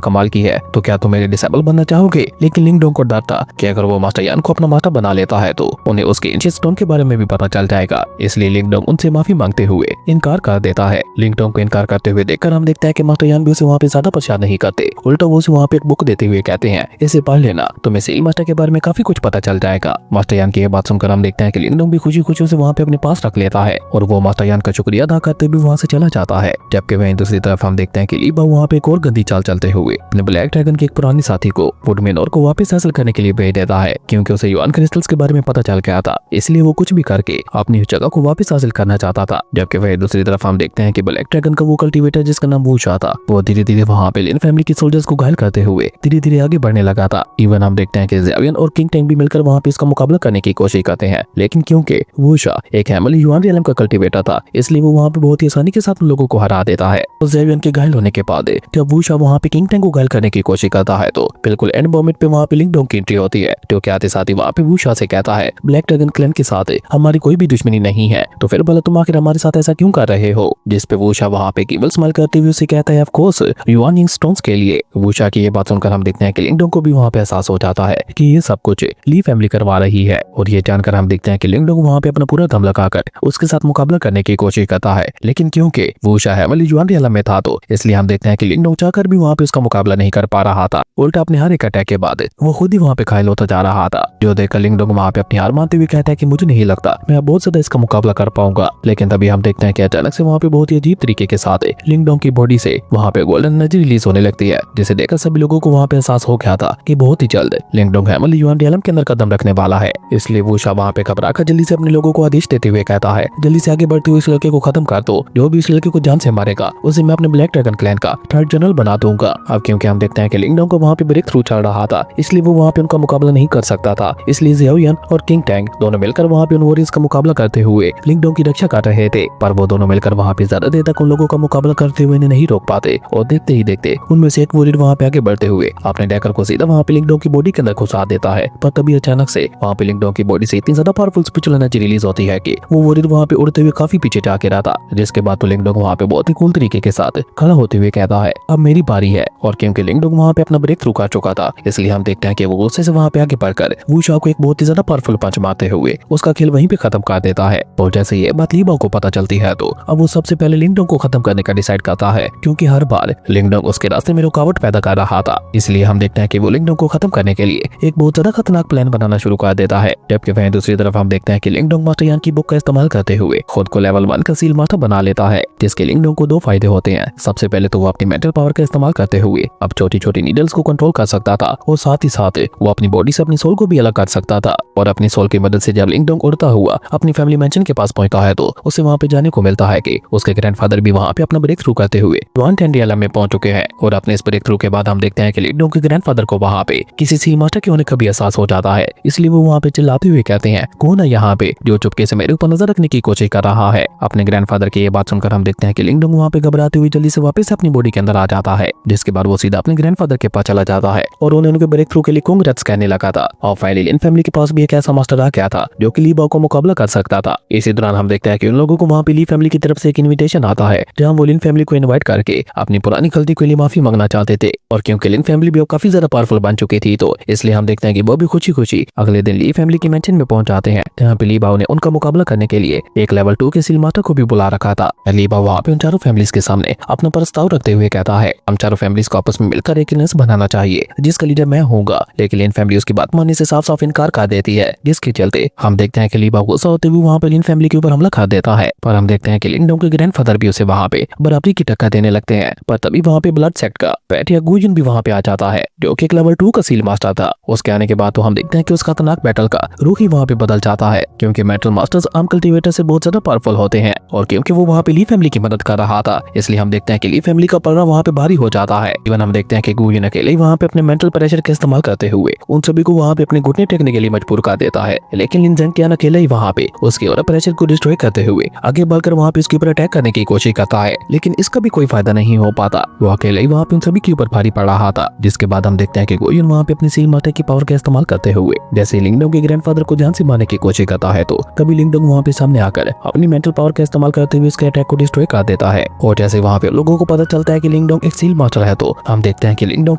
कमाल की है, तो क्या तुम मेरे डिसेबल बनना चाहोगे। लेकिन लिंगडोंग को डर था कि अगर वो मास्टर यान को अपना मास्टर बना लेता है तो उन्हें उसके एंशिएंट स्टोन के बारे में भी पता चल जाएगा। इसलिए लिंगडोंग उनसे माफी मांगते हुए इनकार कर देता है। लिंगडोंग को इनकार करते हुए देखकर हम देखते हैं कि मास्टर यान भी उसे वहाँ पे ज्यादा परेशान नहीं करते, उल्टा वो उसे वहाँ पे एक बुक देते हुए कहते हैं, इसे पढ़ लेना, तुम्हें सील मास्टर के बारे में काफी कुछ पता चल जाएगा। मास्टर यान की ये बात सुनकर हम देखते हैं कि लिंगडोंग भी खुशी खुशी उसे वहाँ पे अपने पास रख लेता है और वो मास्टर यान का शुक्रिया अदा करते हुए वहाँ से चला जाता है। जबकि वहीं दूसरी तरफ हम देखते हैं कि ली बाओ वहाँ पे एक और गंदी चाल चलते हुए अपने ब्लैक ड्रैगन के एक पुराने साथी को वुडमेनोर को वापस हासिल करने के लिए भेज देता है, क्योंकि उसे युआन क्रिस्टल्स के बारे में पता चल गया था, इसलिए वो कुछ भी करके अपनी उस जगह को वापस हासिल करना चाहता था। जबकि वहीं दूसरी तरफ हम देखते हैं कि ब्लैक ड्रैगन का वो कल्टीवेटर जिसका नाम वूशा था, वो धीरे धीरे वहाँ पे लिन फैमिली के सोल्जर्स को घायल करते हुए धीरे धीरे आगे बढ़ने लगा था। इवन हम देखते हैं कि ज़ेवियन और किंग टैंग भी मिलकर वहाँ पे इसका मुकाबला करने की कोशिश करते हैं, लेकिन क्योंकि वूशा एक हैमल युआन रियलम का कल्टीवेटर था, इसलिए वो वहाँ पे बहुत ही आसानी के साथ उन लोगों को हरा देता है। तो ज़ेवियन के घायल होने के बाद जब वूशा वहाँ पे किंग टैंग को घायल करने की कोशिश करता है तो बिल्कुल एंड मोमेंट पे वहाँ पे लिंगडोंग की एंट्री होती है, जो कि आते साथ ही वहाँ पे वूशा से कहता है, ब्लैक ड्रैगन क्लैन के साथ हमारी कोई भी दुश्मनी नहीं है, तो फिर भला तुम आखिर हमारे साथ ऐसा क्यों कर रहे हो। जिस पे वूशा वहाँ पे केवल स्माइल करते हुए उसे कहता है, of course yuan Ying stones के लिए। वूशा की ये बात सुनकर हम देखते हैं कि लिंगडोंग को भी वहाँ पे एहसास हो जाता है कि ये सब कुछ ली फैमिली करवा रही है, और ये जानकर हम देखते हैं कि लिंगडोंग वहाँ पे अपना पूरा दम लगाकर उसके साथ मुकाबला करने की कोशिश करता है। लेकिन क्योंकि वूशा हैमल युआन रियलम में था तो इसलिए हम देखते हैं कि लिंगडोंग चाहकर भी वहाँ पे उसका मुकाबला नहीं कर पा रहा था। उल्टा अपने हर एक अटैक के बाद वो खुद ही वहाँ पे घायल होता जा रहा था, जो देखकर लिंगडोंग वहाँ पे अपनी हार मानते हुए कहता है कि मुझे नहीं लगता मैं बहुत ज्यादा इसका मुकाबला कर पाऊंगा। लेकिन तभी हम देखते हैं कि अचानक से वहाँ पे बहुत ही अजीब तरीके के साथ लिंगडोंग की बॉडी से वहाँ पे गोल्डन एनर्जी रिलीज होने लगती है, जिसे देखकर सभी लोगों को वहाँ पे एहसास हो गया था कि बहुत ही जल्द लिंगडोंग हैमल युआन रियलम के अंदर कदम रखने वाला है। इसलिए वूशा वहाँ पे घबराकर जल्दी से अपने लोगों को आदेश देते हुए कहता है, जल्दी से आगे बढ़ते हुए इस लड़के को खत्म कर दो, जो भी इस लड़के को जान से मारेगा उसे मैं अपने ब्लैक ड्रैगन क्लैन का थर्ड जनरल बना दूंगा। अब क्योंकि हम देखते हैं कि लिंगडोंग को वहाँ पे ब्रेक थ्रू चल रहा था, इसलिए वो वहाँ पे उनका मुकाबला नहीं कर सकता था, इसलिए ज़ेवियन और किंग टैंग दोनों मिलकर वहाँ पे उन वॉरियर्स का मुकाबला करते हुए लिंगडोंग की रक्षा कर रहे थे। पर वो दोनों मिलकर वहाँ पे ज्यादा देर तक उन लोगों का मुकाबला करते हुए इन्हें नहीं रोक पाते, और देखते ही देखते उनमें से एक वॉरियर वहाँ पे आगे बढ़ते हुए अपने डैकर को सीधा वहाँ पे लिंगडोंग की बॉडी के अंदर घुसा देता है। पर तभी अचानक से वहाँ पे लिंगडोंग की बॉडी से इतनी ज्यादा पावरफुल स्पिरिचुअल एनर्जी रिलीज होती है कि वो वॉरियर वहाँ पे उड़ते हुए काफी पीछे जाके रहा था। जिसके बाद तो लिंगडोंग वहाँ पे बहुत ही कूल तरीके के साथ खड़ा होते हुए कहता है, अब मेरी बारी है। और क्योंकि लिंगडोंग वहाँ पे अपना ब्रेक थ्रू कर चुका था, इसलिए हम देखते हैं कि वो गुस्से से वहाँ पे आगे बढ़कर वूशा को एक बहुत ही ज्यादा पावरफुल पंच मारते हुए उसका खेल वहीं पे खत्म कर देता है। और जैसे ये बात ली बाओ को पता चलती है तो अब वो सबसे पहले लिंगडोंग को खत्म करने का डिसाइड करता है, क्योंकि हर बार लिंगडोंग उसके रास्ते में रुकावट पैदा कर रहा था। इसलिए हम देखते हैं कि वो लिंगडोंग को खत्म करने के लिए एक बहुत ज्यादा खतरनाक प्लान बनाना शुरू कर देता है। जबकि वहीं दूसरी तरफ हम देखते हैं कि लिंगडोंग मास्टर यान की बुक का इस्तेमाल करते हुए खुद को लेवल 1 का सील मास्टर बना लेता है, जिसके लिंगडोंग को 2 फायदे होते हैं। सबसे पहले तो वो अपनी मेंटल पावर का इस्तेमाल करते हुए अब छोटी छोटी नीडल्स को कंट्रोल कर सकता था, और साथ ही साथ वो अपनी बॉडी से अपनी सोल को भी अलग कर सकता था। और अपनी सोल की मदद से जब लिंगडोंग उड़ता हुआ अपनी फैमिली मेंशन के पास पहुंचता है तो उसे वहाँ पे जाने को मिलता है कि उसके ग्रैंडफादर भी वहाँ पे अपना ब्रेक थ्रू करते हुए युआन टेंडियलम में पहुंच चुके हैं। और अपने इस ब्रेक थ्रू के बाद हम देखते हैं कि लिंगडोंग के ग्रैंडफादर को वहाँ पे किसी सील मास्टर के होने का भी एहसास हो जाता है, इसलिए वो वहाँ पे चिल्लाते हुए कहते हैं, कौन है यहाँ पे जो चुपके से मेरे ऊपर नजर रखने की कोशिश कर रहा है। अपने ग्रैंडफादर की ये बात सुनकर हम देखते हैं कि लिंगडोंग वहाँ पे घबराते हुए जल्दी से वापस अपनी बॉडी के अंदर आ जाता है, जिसके बाद वो सीधा अपने ग्रैंडफादर के पास चला जाता है और उन्हें उनके ब्रेक थ्रू के लिए कांग्रेट्स कहने लगा था। और फाइनली लिन फैमिली के पास भी एक ऐसा मास्टर आ गया था जो कि ली बाओ को मुकाबला कर सकता था। इसी दौरान हम देखते हैं कि उन लोगों को वहाँ पे ली फैमिली की तरफ से एक इन्विटेशन आता है, जहाँ वो लिन फैमिली को इन्वाइट करके अपनी पुरानी गलती के लिए माफी मांगना चाहते थे। और क्योंकि लिन फैमिली भी अब काफी ज्यादा पावरफुल बन चुकी थी तो इसलिए हम देखते हैं कि वो भी खुशी खुशी अगले दिन ली फैमिली की मेंशन में पहुंच जाते हैं, जहाँ पे ली बाओ ने उनका मुकाबला करने के लिए एक लेवल 2 के सील मास्टर को भी बुला रखा था। ली बाओ वहाँ पे उन चारों फैमिलीज के सामने अपना प्रस्ताव रखते हुए कहता है, हम चारों फैमिलीज को आपस में मिलकर एक एलायंस बनाना चाहिए जिसका लीडर मैं होऊंगा। लेकिन लिन फैमिली उसकी बात मानने से साफ साफ इनकार कर देती है, जिसके चलते हम देखते हैं कि ली बाओ गुस्सा होते हुए वहाँ पे लिन फैमिली के ऊपर हमला कर देता है। पर हम देखते हैं कि लिंगडोंग के ग्रैंडफादर भी उसे वहाँ पे बराबरी की टक्कर देने लगते हैं। पर तभी वहाँ पे ब्लड सेक्ट का पैट या गुयन भी वहाँ पे आ जाता है, जो कि एक लेवल 2 का सील मास्टर था। उसके आने के बाद तो हम देखते हैं कि उस खतरनाक बैटल का रुख ही वहाँ पे बदल जाता है, क्योंकि मेटल मास्टर्स आम कल्टीवेटर से बहुत ज्यादा पावरफुल होते हैं। और क्योंकि वो वहाँ पे ली फैमिली की मदद कर रहा था, इसलिए हम देखते हैं कि ली फैमिली का पलड़ा वहाँ पे भारी हो जाता है। इवन हम देखते हैं कि गुयन अकेले वहाँ पे अपने मेंटल प्रेशर का इस्तेमाल करते हुए उन सभी को वहाँ पे अपने घुटने टेकने के लिए मजबूर कर देता है। लेकिन लिन ज़ेंटियान अकेले ही वहाँ पे उसके और प्रेशर को डिस्ट्रॉय करते हुए आगे बढ़कर वहाँ पे उसके ऊपर अटैक करने की कोशिश करता है, लेकिन इसका भी कोई फायदा नहीं हो पाता। वो अकेले ही वहाँ पे उन सभी के ऊपर भारी पड़ रहा था। जिसके बाद हम देखते हैं कि गोयुन वहाँ पे अपनी सील मास्टर की पावर का इस्तेमाल करते हुए जैसे लिंगडोंग के ग्रैंडफादर को जान से मारने की कोशिश करता है तो कभी लिंगडोंग वहाँ पे सामने आकर अपनी मेंटल पावर का इस्तेमाल करते हुए उसके अटैक को डिस्ट्रॉय कर देता है। और जैसे वहाँ पे लोगों को पता चलता है कि लिंगडोंग एक सील मास्टर है तो हम देखते हैं कि लिंगडोंग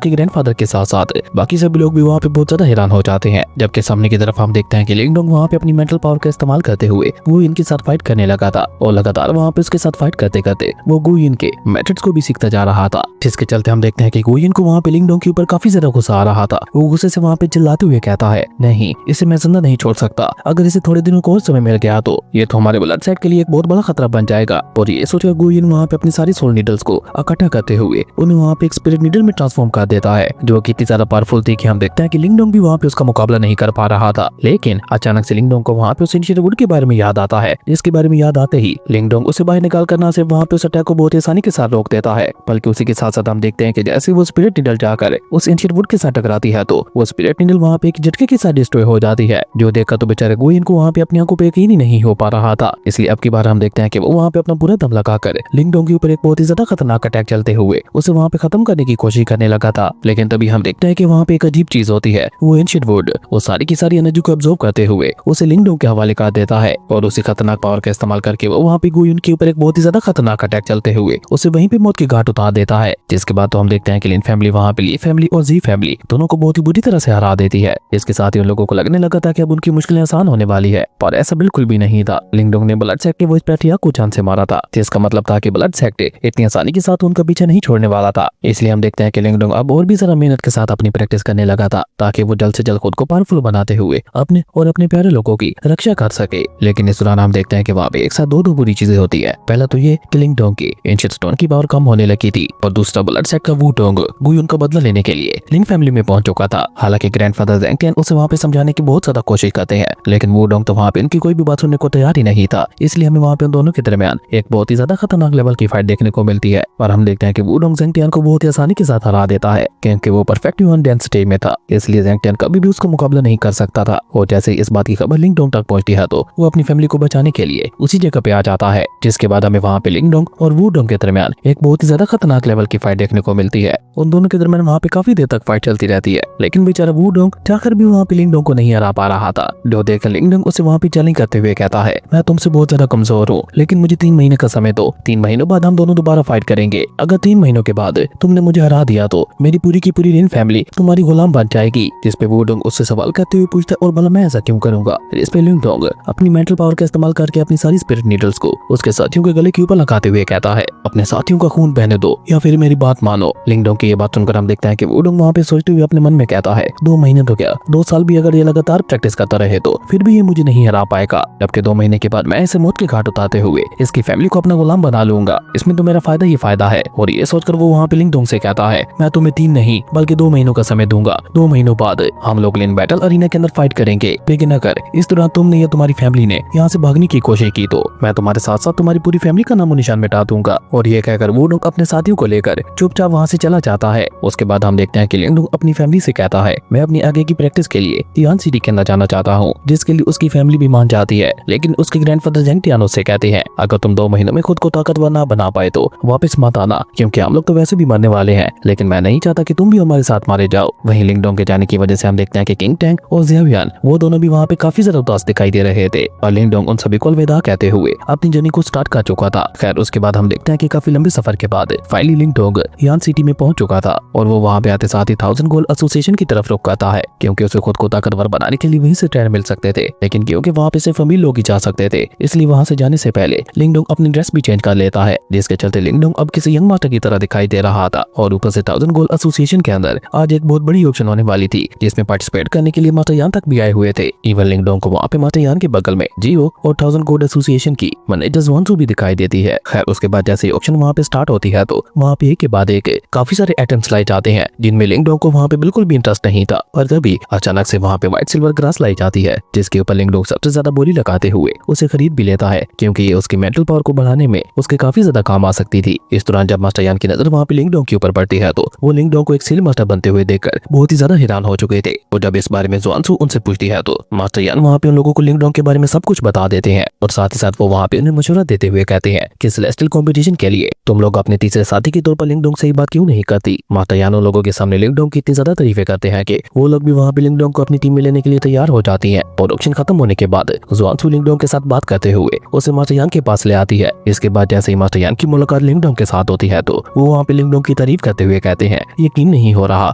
के ग्रैंडफादर के साथ साथ बाकी सभी लोग भी वहाँ पे बहुत ज्यादा हैरान हो जाते हैं। जबकि सामने की तरफ हम देखते हैं कि लिंगडोंग वहाँ पे अपनी मेंटल पावर का इस्तेमाल करते हुए वो इनके साथ फाइट करने लगा था और लगातार वहाँ पे उसके साथ फाइट करते करते वो गुइन के मेथड्स को भी सीखता जा रहा था, जिसके चलते हम देखते हैं कि गुइन को वहाँ पे लिंगडोंग के ऊपर काफी ज्यादा गुस्सा आ रहा था। वो गुस्से से वहाँ पे चिल्लाते हुए कहता है, नहीं इसे मैं जिंदा नहीं छोड़ सकता, अगर इसे थोड़े दिनों को और समय मिल गया तो ये तो हमारे ब्लड सेट के लिए एक बहुत बड़ा खतरा बन जाएगा। और ये सोचकर गुइन वहाँ पे अपनी सारी सोल नीडल्स को इकट्ठा करते हुए उन्हें वहाँ पे एक स्पिरिट नीडल में ट्रांसफॉर्म कर देता है, जो कि इतनी ज्यादा पावरफुल थी कि हम देखते हैं कि लिंगडोंग भी वहाँ पे उसका मुकाबला नहीं कर पा रहा था। लेकिन अचानक से लिंगडोंग को वहाँ पे उस एंशिएंट वुड के बारे में याद आता है, जिसके बारे में याद आते ही लिंगडोंग उसे बाहर निकाल कर ना सिर्फ वहाँ पे उस अटैक को बहुत ही आसानी के साथ रोक देता है, बल्कि उसी के साथ साथ हम देखते हैं कि जैसे वो स्पिरिट नीडल जाकर उस एंशिएंट वुड के साथ टकराती है तो वो स्पिरिट नीडल वहाँ पे एक झटके के साथ डिस्ट्रॉय हो जाती है, जो देखकर तो बेचारे गुइन को वहाँ पे अपनी आंखों पे यकीन ही नहीं हो पा रहा था। इसलिए अब की बार हम देखते हैं कि वो वहाँ पे अपना पूरा दम लगाकर लिंगडोंग के ऊपर एक बहुत ही ज्यादा खतरनाक अटैक चलते हुए उसे वहाँ पे खत्म करने की कोशिश करने लगा था। लेकिन तभी हम देखते हैं कि वहाँ पे एक अजीब चीज होती है, वो एंशिएंट वुड वो सारी की सारी एनर्जी को अब्सॉर्ब करते हुए उसे लिंगडोंग के हवाले कर देता है और उसी खतरनाक पावर का इस्तेमाल करके वो वहाँ पे गुइन के ऊपर एक बहुत ही ज्यादा खतरनाक अटैक चलते हुए उसे वहीं पे मौत की घाट उतार देता है। जिसके बाद तो हम देखते हैं कि लिन फैमिली वहाँ पे ली फैमिली और जी फैमिली दोनों को बहुत ही बुरी तरह से हरा देती है। इसके साथ ही उन लोगों को लगने लगा था कि अब उनकी मुश्किलें आसान होने वाली है, पर ऐसा बिल्कुल भी नहीं था। लिंगडोंग ने ब्लड सेक्ट के वो पैट्रिया को जान से मारा था, जिसका मतलब था कि ब्लड सेक्ट इतनी आसानी के साथ उनका पीछा नहीं छोड़ने वाला था। इसलिए हम देखते हैं कि लिंगडोंग अब और भी ज्यादा मेहनत के साथ अपनी प्रैक्टिस करने लगा था, ताकि वो जल्द से जल्द खुद को पावरफुल बनाते हुए अपने और अपने प्यारे लोगों की रक्षा कर सके। लेकिन इस दौरान हम देखते हैं कि वहाँ पे एक साथ दो बुरी चीजें होती है। पहला तो ये कि लिंगडोंग की एंशिएंट स्टोन की पावर कम होने लगी थी, और दूसरा ब्लड सेक्ट का वुडोंग गुयुन का बदला लेने के लिए लिन फैमिली में पहुंच चुका था। हालांकि ग्रैंडफादर ज़ेंगटियान उसे वहाँ पे समझाने की बहुत ज्यादा कोशिश करते हैं, लेकिन वुडोंग तो वहाँ पे इनकी कोई भी बात सुनने को तैयार ही नहीं था। इसलिए हमें वहाँ पे उन दोनों के दरमियान एक बहुत ही ज्यादा खतरनाक लेवल की फाइट देखने को मिलती है, और हम देखते हैं कि वुडोंग ज़ेंगटियान को बहुत ही आसानी के साथ हरा देता है, क्योंकि वो परफेक्ट ह्यूमन डेंसिटी में था। इसलिए ज़ेंगटियान कभी भी उसका मुकाबला नहीं कर सकता था। और जैसे इस बात की खबर लिंगडोंग तक पहुंचती है तो वो अपनी फैमिली को बचाने के लिए उसी जगह पे आ जाता है। जिसके बाद हमें वहाँ पे लिंगडोंग और वुडोंग के दरमियान एक बहुत ही ज्यादा खतरनाक लेवल की फाइट देखने को मिलती है। उन दोनों के दरमियान वहाँ पे काफी देर तक फाइट चलती रहती है, लेकिन बेचारा वुडोंग जाकर भी वहाँ पे लिंगडोंग को नहीं हरा पा रहा था। जो देखकर लिंगडोंग उसे वहाँ पे चैलेंज करते हुए कहता है, मैं तुमसे बहुत ज्यादा कमजोर हूँ, लेकिन मुझे 3 महीने का समय दो। 3 महीनों बाद हम दोनों दोबारा फाइट करेंगे। अगर 3 महीनों के बाद तुमने मुझे हरा दिया तो मेरी पूरी की पूरी लिन फैमिली तुम्हारी गुलाम बन जाएगी। जिसपे वुडोंग उससे सवाल करते हुए पूछता है, और भला मैं ऐसा क्यों करूंगा? इस पे लिंगडोंग अपनी मेंटल पावर का इस्तेमाल करके अपनी सारी स्पिरिट नीडल्स को उसके साथियों के गले के ऊपर लगाते हुए कहता है, अपने साथियों का खून बहने दो या फिर मेरी बात मानो। लिंगडोंग की ये बात सुनकर हम देखते हैं कि वुडोंग वहाँ पे सोचते हुए अपने मन में कहता है, 2 महीने तो क्या 2 साल भी अगर ये लगातार प्रैक्टिस करता रहे तो फिर भी ये मुझे नहीं हरा पाएगा। जबकि 2 महीने के बाद मैं इसे मौत के घाट उतारते हुए इसकी फैमिली को अपना गुलाम बना लूंगा। इसमें तो मेरा फायदा ही फायदा है। और ये सोचकर वो वहाँ पे लिंगडोंग से कहता है, मैं तुम्हें 3 नहीं बल्कि 2 महीनों का समय दूंगा। 2 महीनों बाद हम लोग लिन बैटल अरीना के अंदर फाइट करेंगे। लेकिन अगर इस दौरान तुमने या तुम्हारी फैमिली ने यहाँ से भागने की कोशिश की तो मैं तुम्हारे साथ साथ तुम्हारी पूरी फैमिली का नामो निशान मिटा दूंगा। और ये कहकर वुडोंग अपने साथियों को लेकर चुपचाप वहाँ से चला जाता है। उसके बाद हम देखते हैं कि लिंगडोंग अपनी फैमिली से कहता है, मैं अपनी आगे की प्रैक्टिस के लिए तियान सिटी के अंदर जाना चाहता हूँ, जिसके लिए उसकी फैमिली भी मान जाती है। लेकिन उसके ग्रैंडफादर ज़ेंगटियान उससे कहते हैं, अगर तुम 2 महीनों में खुद को ताकतवर ना बना पाए तो वापस मत आना, क्योंकि हम लोग तो वैसे भी मरने वाले हैं। लेकिन मैं नहीं चाहता कि तुम भी हमारे साथ मारे जाओ। वहीं लिंगडोंग के जाने की वजह से हम देखते हैं कि किंग टैंग और ज़ियावियान वो दोनों भी वहाँ पे काफी ज्यादा उदास दिखाई दे रहे थे, और लिंगडोंग उन सभी को अलविदा कहते हुए अपनी जर्नी को स्टार्ट कर चुका था। खैर उसके बाद हम देखते हैं कि काफी लंबे सफर के बाद फाइनली लिंगडोंग यान सिटी में पहुंच चुका था, और वो वहाँ पे आते साथ ही 1000 गोल्ड एसोसिएशन की तरफ रुक करता है, क्योंकि उसे खुद को ताकतवर बनाने के लिए वहीं से ट्रेन मिल सकते थे। लेकिन क्योंकि वहाँ पे सिर्फ अमीर लोग ही जा सकते थे, इसलिए वहाँ से जाने से पहले लिंगडोंग अपनी ड्रेस भी चेंज कर लेता है, जिसके चलते लिंगडोंग अब किसी यंग मास्टर की तरह दिखाई दे रहा था। और ऊपर से 1000 गोल्ड एसोसिएशन के अंदर आज एक बहुत बड़ी ऑप्शन होने वाली थी, जिसमें पार्टिसिपेट करने के लिए मास्टर यान तक भी आए हुए थे। इवन लिंगडोंग को वहाँ पे मास्टर यान के बगल में जियो और 1000 गोल्ड एसोसिएशन की मैनेजर ज़ुआनसू भी दिखाई देती है। खैर उसके बाद जैसे ऑप्शन वहाँ पे स्टार्ट होती है तो वहाँ पे एक के बाद एक काफी सारे आइटम्स लाए जाते हैं, जिनमें लिंगडोंग को वहाँ पे बिल्कुल भी इंटरेस्ट नहीं था। पर तभी अचानक से वहाँ पे व्हाइट सिल्वर ग्रास लाई जाती है, जिसके ऊपर लिंगडोंग सबसे ज्यादा बोली लगाते हुए उसे खरीद भी लेता है, क्योंकि ये उसकी मेंटल पावर को बढ़ाने में उसके काफी ज्यादा काम आ सकती थी। इस दौरान जब मास्टर यान की नजर वहाँ पे लिंगडोंग के ऊपर पड़ती है तो वो लिंगडोंग को एक सील मास्टर बनते हुए देखकर बहुत ही ज्यादा हैरान हो चुके थे। और जब इस बारे में ज़ुआनसू उनसे पूछती है तो मास्टर यान वहाँ पे उन लोगों को लिंगडोंग के बारे में सब कुछ बता देते हैं, और साथ ही साथ वो वहाँ पे उन्हें मशवरा देते हुए कहते हैं कि सेलेस्टियल कंपटीशन के लिए तुम लोग अपने तीसरे साथी के तौर पर लिंगडोंग से ही बात क्यों नहीं करती। मास्टर यान उन लोगों के सामने सामने लिंगडोंग की इतनी ज्यादा तारीफें करते हैं कि वो लोग भी वहाँ पे लिंगडोंग को अपनी टीम में लेने के लिए तैयार हो जाती है। प्रोडक्शन खत्म होने के बाद जुआनसू लिंगडोंग के साथ बात करते हुए उसे मास्टर यान के पास ले आती है। इसके बाद जैसे ही मास्टर यान की मुलाकात लिंगडोंग के साथ होती है तो वो वहाँ पे लिंगडोंग की तारीफ करते हुए कहते हैं, यकीन नहीं हो रहा,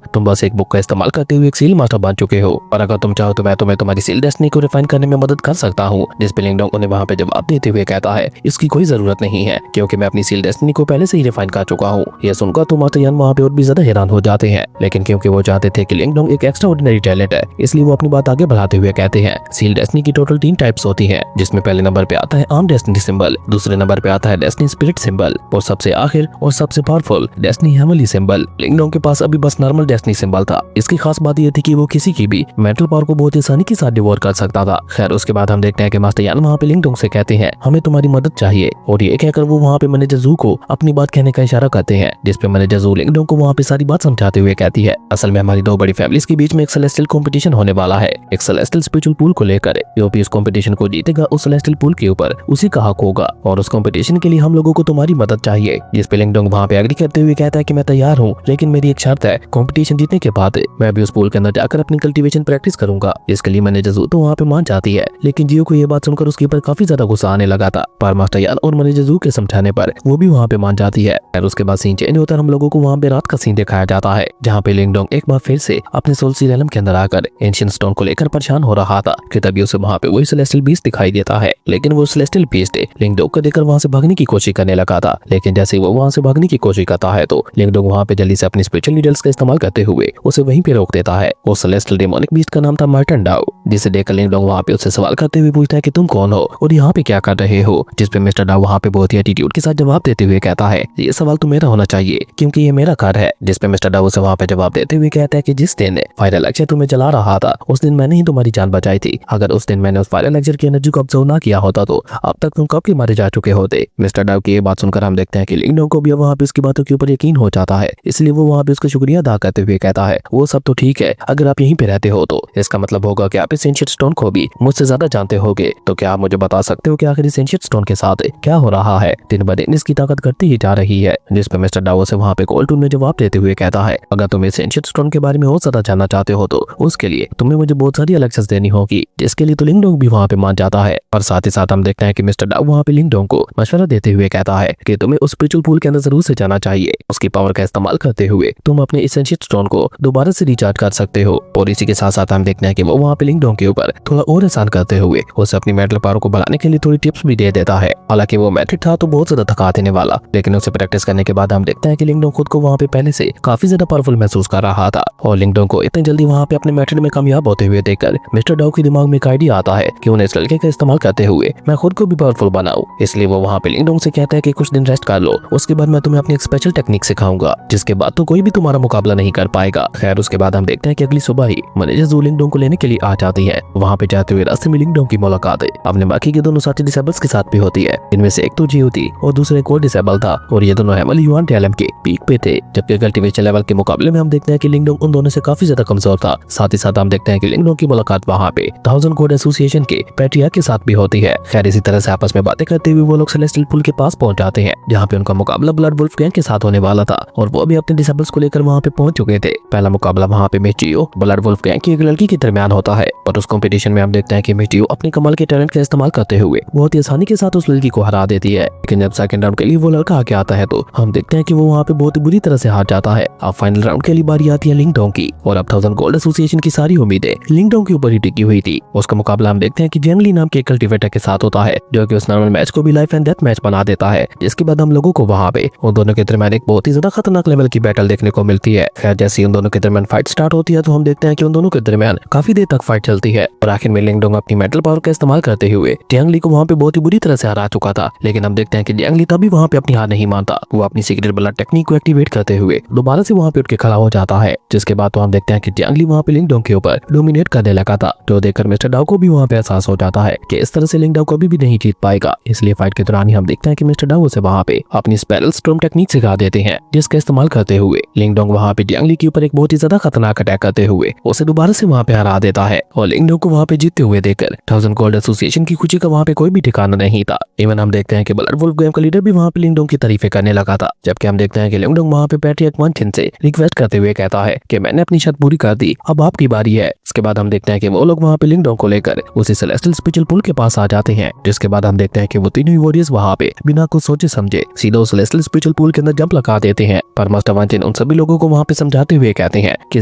तुम बस एक बुक का इस्तेमाल करते हुए एक सील मास्टर बन चुके हो, और अगर तुम चाहो तो मैं तुम्हें तुम्हारी सील डेस्टिनी को रिफाइन करने में मदद कर सकता हूँ। जिस पे लिंगडोंग उन्हें वहाँ पे जवाब देते हुए कहता है, इसकी कोई जरूरत नहीं है क्योंकि मैं अपनी सील डेस्टिनी को पहले से ही रिफाइन कर चुका हूँ। यह सुनकर तो मास्टर यान वहाँ पे और भी ज्यादा हैरान हो जाते हैं, लेकिन क्योंकि वो चाहते थे कि लिंगडोंग एक एक्स्ट्रा ऑर्डिनरी टैलेंट है, इसलिए वो अपनी बात आगे बढ़ाते हुए कहते हैं, सील डेस्टिनी की टोटल 3 टाइप्स होती है, जिसमें पहले नंबर पे आता है आर्म डेस्टिनी सिंबल, दूसरे नंबर पे आता है डेस्टिनी स्पिरिट सिंबल, और सबसे आखिर और सबसे पावरफुल डेस्टिनी हेवनली सिंबल। लिंगडोंग के पास अभी बस नॉर्मल डेस्टिनी सिंबल था। इसकी खास बात यह थी कि वो किसी की भी मेंटल पावर को बहुत आसानी के साथ डिवोर कर सकता था। खैर उसके बाद हम देखते हैं कि मास्टर यान वहाँ पे लिंगडोंग से कहते हैं, हमें तुम्हारी मदद चाहिए, और ये कहकर वो वहाँ पे मैनेजर जू को अपनी बात कहने का इशारा करते हैं, जिसपे मैनेजर जू लिंगडोंग को वहाँ पे सारी बात समझाते हुए कहती है, असल में हमारी 2 बड़ी फैमिलीज के बीच में एक सेलेस्टियल कंपटीशन होने वाला है, एक सेलेस्टियल स्पिरिचुअल पूल को लेकर। जो भी इस कंपटीशन को जीतेगा उस सेलेस्टियल पूल के ऊपर उसी का हक होगा, और उस कंपटीशन के लिए हम लोगों को तुम्हारी मदद चाहिए। जिस पे लिंगडोंग वहाँ पे एग्री करते हुए कहता है कि मैं तैयार हूँ, लेकिन मेरी एक शर्त है, कंपटीशन जीतने के बाद मैं भी उस पूल के अंदर जाकर अपनी कल्टीवेशन प्रैक्टिस करूंगा। इसके लिए मैनेजर जू तो वहाँ पे मान जाती है, लेकिन जियो को ये बात सुनकर उसके ऊपर काफी ज्यादा गुस्सा आने लगा था, पर मास्टर यान और मैनेजर जू के समझाने पर वो भी वहाँ पे मान जाती है। और उसके बाद सीन चेंज होता है, हम लोगों को वहाँ पे रात का सीन दिखाया जाता है, जहाँ पे लिंगडोंग एक बार फिर से अपने सोल सीरियलम के अंदर आकर एंशिएंट स्टोन को लेकर परेशान हो रहा था कि तभी उसे वहाँ पे वही सेलेस्टियल बीस्ट दिखाई देता है। लेकिन वो सेलेस्टियल बीस्ट लिंगडोंग को देखकर वहाँ से भागने की कोशिश करने लगा था, लेकिन जैसे वो वहाँ से भागने की कोशिश करता है तो लिंगडोंग वहाँ पे जल्दी से अपनी स्पिरिचुअल नीडल्स का इस्तेमाल करते हुए उसे वहीं पे रोक देता है। वो सेलेस्टियल डेमोनिक बीस्ट का नाम था मार्टन डाउ, जिसे देखकर लिंगडोंग वहाँ पे उससे सवाल करते हुए पूछता है कि तुम कौन हो और यहाँ पे क्या कर रहे हो, जिस पे मिस्टर डाउ वहाँ पे बहुत ही एटीट्यूड के साथ जवाब देते हुए कहता है, ये सवाल तो मेरा होना चाहिए क्योंकि ये मेरा घर है। जिस पे मिस्टर डाउ उसे वहाँ पे जवाब देते हुए कहता है कि जिस दिन फायरल लेक्चर तुम्हें चला रहा था उस दिन मैंने ही तुम्हारी जान बचाई थी, अगर उस दिन मैंने उस फायरल लेक्चर की एनर्जी को ऑब्जर्व ना किया होता तो अब तक तुम कब के मारे जा चुके होते। मिस्टर डाउ की ये बात सुनकर हम देखते हैं कि लिंगडोंग को भी वहाँ पे उसकी बातों के ऊपर यकीन हो जाता है, इसलिए वो वहाँ पे उसका शुक्रिया अदा करते हुए कहता है, वो सब तो ठीक है, अगर आप यहीं पे रहते हो तो इसका मतलब होगा कि आप इस एंशिएंट स्टोन को भी मुझसे ज्यादा जानते होगे, तो क्या आप मुझे बता सकते हो कि आखिर इस एंशिएंट स्टोन के साथ क्या हो रहा है, दिन ब दिन इसकी ताकत घटती ही जा रही है। जिस पे मिस्टर डाउ से वहाँ पे कॉल टून में जवाब देते हुए कहता है, अगर तुम इस एंशिएंट स्टोन के बारे में और ज्यादा जानना चाहते हो तो उसके लिए तुम्हें मुझे बहुत सारी एलेक्सेस देनी होगी, जिसके लिए तो लिंगडोंग भी वहाँ पे मान जाता है। और साथ ही साथ हम देखते हैं कि मिस्टर डाउ वहाँ पे लिंगडोंग को मशवरा देते हुए कहता है कि तुम्हें उस स्पिरिचुअल पूल के अंदर जरूर से जाना चाहिए, उसकी पावर का इस्तेमाल करते हुए तुम अपने इस एंशिएंट स्टोन को दोबारा से रिचार्ज कर सकते हो। और इसी के साथ साथ हम देखते हैं कि वो वहाँ पे लिंगडोंग के ऊपर थोड़ा और आसान करते हुए उसे अपनी मेंटल पावर को बढ़ाने के लिए थोड़ी टिप्स भी दे देता है। हालांकि वो मेथड था तो बहुत ज्यादा थका देने वाला, लेकिन उसे प्रैक्टिस करने के बाद हम देखते हैं कि लिंगडोंग खुद को वहाँ पे पहले से काफी ज्यादा पावरफुल महसूस कर रहा था, और लिंगडोंग को इतनी जल्दी वहाँ पे अपने मेथड में कामयाब होते हुए देखकर मिस्टर डाउ के दिमाग में एक आइडिया आता है कि उन्हें इस लड़के का इस्तेमाल करते हुए मैं खुद को भी पावरफुल बनाऊं। इसलिए वो वहाँ पे लिंगडोंग से कहता है कि कुछ दिन रेस्ट कर लो, उसके बाद मैं तुम्हें अपनी एक स्पेशल टेक्निक सिखाऊंगा, जिसके बाद तो कोई भी तुम्हारा मुकाबला नहीं कर पाएगा। खैर उसके बाद हम देखते हैं कि अगली सुबह ही मैनेजर जू लिंगडोंग को लेने के लिए आ जाती है। वहाँ पे जाते हुए रास्ते में लिंगडोंग की मुलाकात अपने बाकी के दोनों साथी डिसेबल्स के साथ भी होती है, इनमें से एक तो जियो थी और दूसरे एक और डिसेबल था, और ये दोनों हेवनली युआन टैलेंट के पीक पे थे। जबकि कल्टीवेशन लेवल के मुकाबले में हम देखते हैं कि लिंगडोंग उन दोनों से काफी ज्यादा कमजोर था। साथ ही साथ हम देखते हैं कि लिंगडोंग की मुलाकात वहाँ पे 1000 कोड एसोसिएशन के पैट्रियार्क के साथ भी होती है। खैर इसी तरह से आपस में बातें करते हुए वो लोग सेलेस्टियल पूल के पास पहुंच जाते हैं, जहाँ पे उनका मुकाबला ब्लड वुल्फ गैंग के साथ होने वाला था, और वो भी अपने डिसेबल्स को लेकर वहाँ पे पहुंच चुके थे। पहला मुकाबला वहाँ पे मिचियो ब्लड वुल्फ गैंग की एक लड़की के दरमियान होता है, पर उस कंपटीशन में हम देखते हैं कि मिचियो अपने कमाल के टैलेंट का इस्तेमाल करते हुए बहुत ही आसानी के साथ उस लड़की को हरा देती है। लेकिन जब सेकंड राउंड के लिए वो लड़का आके आता है तो हम देखते हैं कि वो वहाँ पे बहुत ही बुरी तरह से हार जाता है। अब फाइनल राउंड के लिए बारी आती है लिंगडोंग की, और अब 1000 गोल्ड एसोसिएशन की सारी उम्मीदें लिंगडोंग के ऊपर ही टिकी हुई थी। उसका मुकाबला हम देखते हैं कि जेंगली नाम के एक कल्टीवेटर के साथ होता है, जो कि उस नॉर्मल मैच को भी लाइफ एंड डेथ मैच बना देता है। जिसके बाद हम लोगों को वहाँ पे उन दोनों के दरमियान एक बहुत ही ज्यादा खतरनाक लेवल की बैटल देखने को मिलती है। खैर जैसे ही उन दोनों के दरमियान फाइट स्टार्ट होती है तो हम देखते हैं कि उन दोनों के दरमियान काफी देर तक फाइट चलती है, और आखिर में लिंगडोंग अपनी मेंटल पावर का इस्तेमाल करते हुए जियांगली को वहाँ पे बहुत ही बुरी तरह से हरा चुका था। लेकिन हम देखते हैं कि जियांगली तभी वहाँ पे अपनी हार नहीं मानता, वो अपनी सीक्रेट ब्लड टेक्निक को एक्टिवेट करते हुए दोबारा से वहाँ पे उठ के खड़ा हो जाता है। जिसके बाद तो हम देखते हैं कि जियांगली वहाँ पे लिंगडोंग के ऊपर डोमिनेट करने लगा था, जो देखकर मिस्टर डाउ को भी वहाँ पे एहसास हो जाता है कि इस तरह से लिंगडोंग कभी भी नहीं जीत पाएगा। इसलिए फाइट के दौरान ही हम देखते हैं कि मिस्टर डाउ उसे वहाँ पे अपनी स्पाइरल स्टॉर्म टेक्निक सिखा देते हैं, जिसका इस्तेमाल करते हुए लिंगडोंग वहाँ पे जियांगली के ऊपर एक बहुत ही ज्यादा खतरनाक अटैक करते हुए उसे दोबारा से वहाँ पे हरा देता है। और लिंगडोंग को वहाँ पे जीतते हुए देखकर 1000 गोल्ड एसोसिएशन की खुशी का वहाँ पे कोई भी ठिकाना नहीं था। इवन हम देखते हैं कि ब्लड वुल्फ गैंग का लीडर भी वहाँ पे लिंगडोंग की तारीफें करने लगा था। जबकि हम देखते हैं कि लिंगडोंग वहाँ पे पैट्रियार्क वांगचिन से रिक्वेस्ट रिक्वेस्ट करते हुए कहता है कि मैंने अपनी शर्त पूरी कर दी, अब आपकी बारी है। इसके बाद हम देखते हैं कि वो लोग वहाँ पे लिंगडोंग को लेकर उसी सेलेस्टियल स्पिरिचुअल पूल के पास आ जाते हैं, जिसके बाद हम देखते हैं कि वो तीनों वॉरियर्स वहाँ पे बिना कुछ सोचे समझे सीधा उस सेलेस्टियल स्पिरिचुअल पूल के अंदर जंप लगा देते हैं। पर मास्टर वांचन उन सभी लोगों को वहाँ पे समझाते हुए कहते हैं कि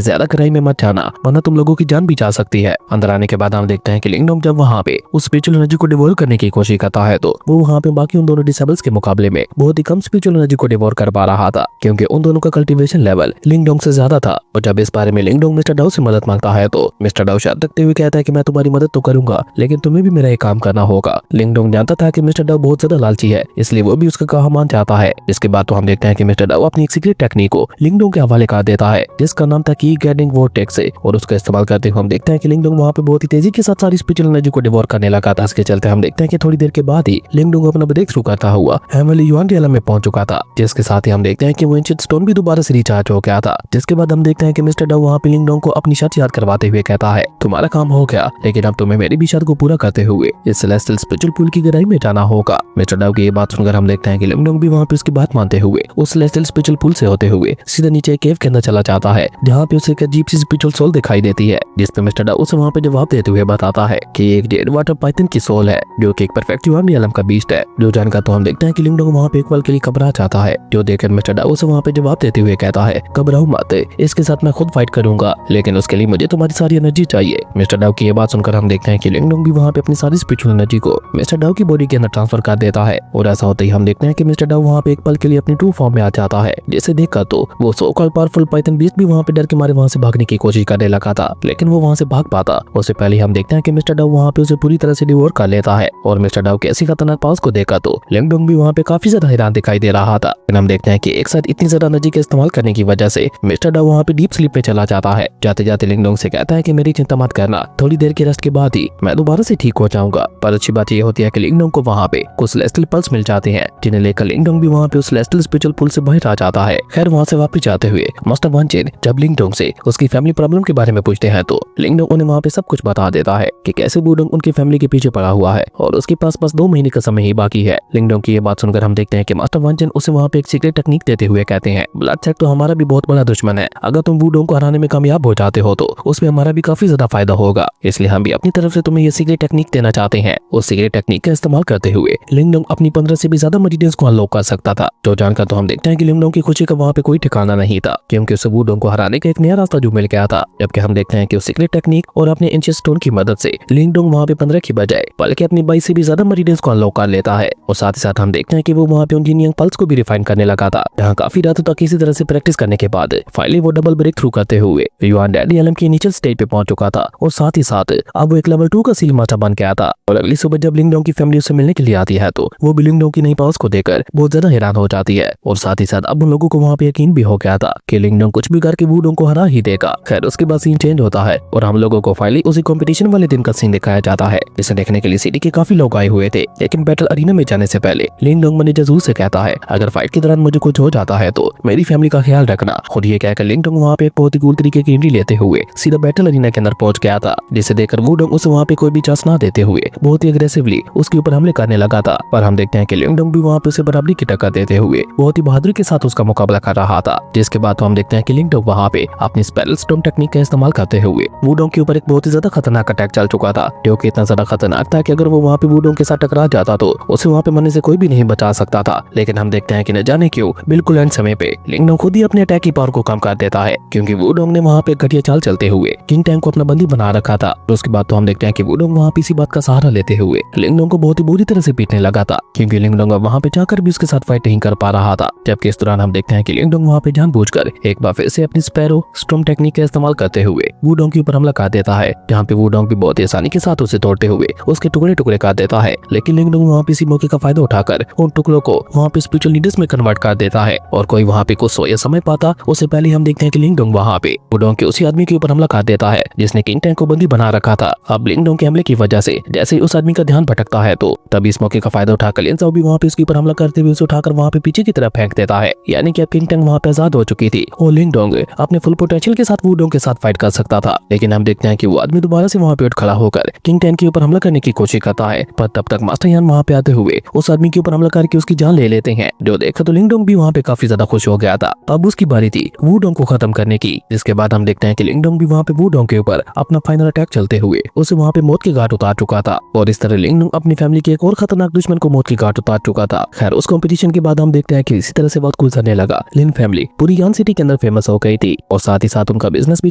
ज्यादा गहराई में मत जाना, वरना तुम लोगों की जान भी जा सकती है। अंदर आने के बाद हम देखते हैं कि लिंगडोंग जब वहाँ पे उस स्पिरिचुअल एनर्जी को डिवोल्व करने की कोशिश करता है तो वो वहाँ पे बाकी उन दोनों डिसेबल्स के मुकाबले में बहुत ही कम स्पिरिचुअल एनर्जी को डिवोल्व कर पा रहा था, क्योंकि उन दोनों का कल्टीवेशन लेवल लिंगडोंग से ज्यादा था। और जब इस बारे में लिंगडोंग मिस्टर डाउ से मदद मांगता है तो मिस्टर डाउ शर्त रखते हुए कहता है कि मैं तुम्हारी मदद तो करूंगा, लेकिन तुम्हें भी मेरा एक काम करना होगा। लिंगडोंग जानता था कि मिस्टर डाउ बहुत ज्यादा लालची है, इसलिए वो भी उसका कहा मान जाता है। इसके बाद तो हम देखते हैं कि मिस्टर डाउ अपनी एक सीक्रेट टेक्निक को लिंगडोंग के हवाले कर देता है, जिसका नाम था की गैडिंग वोर्टेक्स, और उसका इस्तेमाल करते हुए हम देखते हैं कि लिंगडोंग वहाँ पे बहुत ही तेजी के साथ सारी स्पिरिचुअल एनर्जी को डिवोर करने लगा था। इसके चलते हम देखते हैं कि थोड़ी देर के बाद ही लिंगडोंग अपना ब्रेक थ्रू करता हुआ हेवनली युआन रियलम में पहुंच चुका था, जिसके साथ ही हम देखते हैं कि वो एंशिएंट स्टोन भी दोबारा से रिचार्ज हो गया था। जिसके बाद हम देखते हैं कि मिस्टर डाउ वहाँ पे लिंगडोंग को अपनी शर्त याद करवाते हुए कहता है तुम्हारा काम हो गया, लेकिन अब तुम्हें मेरी भी शर्त को पूरा करते हुए इस सेलेस्टियल स्पिरिचुअल पूल की गहराई में जाना होगा। मिस्टर डाउ की ये बात सुनकर हम देखते हैं कि लिंगडोंग भी वहाँ पे उसकी बात मानते हुए उस सेलेस्टियल स्पिरिचुअल पूल से होते हुए सीधा नीचे केव के अंदर चला जाता है, जहाँ पे उसे एक अजीब सी स्पिरिचुअल सोल दिखाई देती है, जिसपे मिस्टर डाउ उसे वहाँ पे जवाब देते हुए बताता है कि एक डेड वाटर पाइथन की सोल है, जो कि एक परफेक्ट युआन रियलम का बीस्ट है। जो जानकर तो हम देखते हैं कि लिंगडोंग वहाँ पे एक पल के लिए घबरा जाता है, जो देखकर मिस्टर डाउ उसे वहाँ पे जवाब देते हुए कहता है घबराओ मत, इसके साथ मैं खुद फाइट करूंगा, लेकिन उसके लिए मुझे तुम्हारी सारी एनर्जी चाहिए। मिस्टर डाउ की ये बात सुनकर हम देखते हैं कि लिंगडोंग भी वहाँ पे अपनी सारी स्पिरिचुअल एनर्जी को मिस्टर डाउ की बॉडी के अंदर ट्रांसफर कर देता है, और ऐसा होते ही हम देखते हैं कि मिस्टर डाउ वहाँ पे एक पल के लिए अपनी ट्रू फॉर्म में आ जाता है, जिसे देखकर तो वो so called powerful Python beast भी वहाँ पे डर के मारे वहाँ से भागने की कोशिश करने लगा था, लेकिन वो वहाँ से भाग पाता उससे पहले हम देखते हैं कि मिस्टर डाउ वहाँ पे उसे पूरी तरह से डिवोर कर लेता है। और मिस्टर डाउ के ऐसी खतरनाक पावर्स को देखा तो लिंगडोंग भी वहाँ पे काफी ज्यादा हैरान दिखाई दे रहा था। हम देखते हैं कि एक साथ इतनी ज्यादा एनर्जी का इस्तेमाल करने की वजह से मिस्टर डाउ वहाँ पे डीप स्लीप में चला जाता है। जाते जाते लिंगडोंग से कहता है कि मेरी चिंता मत करना, थोड़ी देर के रेस्ट के बाद ही मैं दोबारा से ठीक हो जाऊंगा। पर अच्छी बात यह होती है कि लिंगडोंग को वहाँ पे कुछ सेलेस्टियल पल्स मिल जाते हैं, जिन्हें लेकर लिंगडोंग भी वहाँ पे उस सेलेस्टियल स्पिरिचुअल पूल से बाहर आ जाता है। खैर वहाँ से वापस जाते हुए मास्टर वांचन जब लिंगडोंग से उसकी फैमिली प्रॉब्लम के बारे में पूछते हैं तो लिंगडोंग उन्हें वहाँ पे सब कुछ बता देता है कि कैसे वुडोंग उनकी फैमिली के पीछे पड़ा हुआ है और उसके पास बस 2 महीने का समय ही बाकी है। लिंगडोंग की ये बात सुनकर हम देखते हैं कि मास्टर वांचन उसे वहाँ पे एक सीक्रेट टेक्निक देते हुए कहते हैं ब्लड सेक तो हमारा भी बहुत बड़ा दुश्मन है, अगर तुम वुडोंग को हराने में कामयाब हो जाते हो तो उसमें हमारा भी काफी ज्यादा फायदा होगा, इसलिए हम भी अपनी तरफ से तुम्हें ये सीक्रेट टेक्निक देना चाहते हैं। उस सीक्रेट टेक्निक का इस्तेमाल करते हुए लिंगडोंग अपनी 15 से भी ज्यादा मरीडियंस को अनलॉक कर सकता था। जो जानकर तो हम देखते हैं कि लिंगडोंग की खुशी का वहाँ पे कोई ठिकाना नहीं था, क्योंकि उसे वुडोंग को हराने का एक नया रास्ता जो मिल गया था। जबकि हम देखते हैं कि उस सीक्रेट टेक्निक और अपने एंशिएंट स्टोन की मदद से लिंगडोंग वहाँ पे 15 की बजाय बल्कि अपनी 22 से भी ज्यादा मरीडियंस को अनलॉक कर लेता है। और साथ ही साथ हम देखते हैं कि वो वहाँ पे उन जीनियंग पल्स को भी रिफाइन करने लगा था, जहाँ काफी रातों तक इसी तरह से प्रैक्टिस करने के बाद फाइनली वो डबल ब्रेक थ्रू करते हुए युआन रियलम की इनिशियल स्टेज पे पहुंच चुका था। और साथ ही साथ अब वो एक लेवल 2 का सील मास्टर बन गया था। और अगली सुबह जब लिंगडोंग की फैमिली उससे मिलने के लिए आती है तो वो भी लिंगडोंग की नई पावर्स को देखकर बहुत ज्यादा हैरान हो जाती है। और साथ ही साथ अब उन लोगों को वहाँ पे यकीन भी हो गया था कि लिंगडोंग कुछ भी करके वुडोंग को हरा ही देगा। खैर उसके बाद सीन चेंज होता है और हम लोगों को फाइनली उसी कंपटीशन वाले दिन का सीन दिखाया जाता है, जिसे देखने के लिए सिटी के काफी लोग आए हुए थे। लेकिन बैटल अरीना में जाने से पहले लिंगडोंग मैनेजर जू से कहता है अगर फाइट के दौरान मुझे कुछ हो जाता है तो मेरी फैमिली का ख्याल रखना। खुद ये कहकर लिंगडोंग वहाँ पे एक बहुत ही कूल तरीके की एंट्री लेते हुए सीधा बैटल अरीना के अंदर पहुंच गया था, जिसे देखकर वुडोंग उसे वहाँ पे कोई भी चांस ना देते हुए बहुत ही अग्रेसिवली उसके ऊपर हमले करने लगा था। पर हम देखते हैं कि लिंगडोंग भी वहाँ पे उसे बराबरी की टक्कर देते हुए बहुत ही बहादुरी के साथ उसका मुकाबला कर रहा था। जिसके बाद तो हम देखते हैं कि लिंगडोंग वहाँ पे अपनी स्पेरल स्टॉर्म टेक्निक का इस्तेमाल करते हुए वुडोंग के ऊपर एक बहुत ही ज्यादा खतरनाक अटैक चल चुका था, जो कि इतना ज्यादा खतरनाक था कि अगर वो वहाँ पे वुडोंग के साथ टकरा जाता तो उसे वहाँ पे मरने से कोई भी नहीं बचा सकता था। लेकिन हम देखते हैं कि न जाने क्यों बिल्कुल एंड समय पे लिंगडोंग खुद ही अपने अटैक की पावर को कम कर देता है, क्योंकि वुडोंग ने वहाँ पे घटिया चाल चलते हुए किंग टैंग को अपना बंदी बना रखा था। तो उसके बाद तो हम देखते हैं कि वुडोंग वहाँ पे इसी बात का सहारा लेते हुए लिंगडोंग को बहुत ही बुरी तरह से पीटने लगा था, क्योंकि लिंगडोंग वहाँ पे जाकर भी उसके साथ फाइट नहीं कर पा रहा था। जबकि इस दौरान हम देखते हैं कि लिंगडोंग वहाँ पे जानबूझकर एक बार फिर से अपनी स्पैरो स्टॉर्म टेक्निक का इस्तेमाल करते हुए वुडोंग के ऊपर हमला कर देता है, जहाँ पे वुडोंग भी बहुत ही आसानी के साथ उसे तोड़ते हुए उसके टुकड़े टुकड़े कर देता है। लेकिन लिंगडोंग वहाँ पे इसी मौके का फायदा उठाकर उन टुकड़ों को वहाँ पे स्पिरिचुअल नीडल्स में कन्वर्ट कर देता है। और कोई वहाँ पे कुछ सोया समय पाता उससे पहले हम देखते हैं कि लिंगडोंग वहाँ पे वुडोंग के उसी आदमी के ऊपर हमला कर देता है जिसने किंग टैंग को बंदी बना रखा था। अब लिंगडोंग के हमले की वजह से जैसे ही उस आदमी का ध्यान भटकता है तो तभी इस मौके का फायदा उठाकर लिन चाओ भी वहाँ पे उसके ऊपर हमला करते हुए उसे उठाकर वहाँ पे पीछे की तरफ फेंक देता है। यानी कि अब किंग टैंग वहाँ पे आजाद हो चुकी थी और लिंगडोंग अपने फुल पोटेंशियल के साथ वुडोंग के साथ फाइट कर सकता था। लेकिन हम देखते हैं कि वो आदमी दोबारा से वहाँ पे उठ खड़ा होकर किंग टैंग के ऊपर हमला करने की कोशिश करता है, पर तब तक मास्टर यान वहाँ पे आते हुए उस आदमी के ऊपर हमला करके उसकी जान ले लेते हैं। जो देखा तो लिंगडोंग भी वहाँ पे काफी ज्यादा खुश हो गया था। अब उसकी बारी थी वूडोंग को खत्म करने की। जिसके बाद हम देखते हैं कि लिंगडोंग भी वहाँ पे वूडोंग के ऊपर अपना फाइनल अटैक चलते हुए उसे वहाँ पे मौत की घाट उतार चुका था और इस तरह लिंगडोंग अपनी फैमिली के एक और खतरनाक दुश्मन को मौत की घाट उतार चुका था। खैर उस कंपटीशन के बाद हम देखते हैं कि इसी तरह से वक्त गुजरने लगा। लिन फैमिली पूरी यान सिटी के अंदर फेमस हो गई थी और साथ ही साथ उनका बिजनेस भी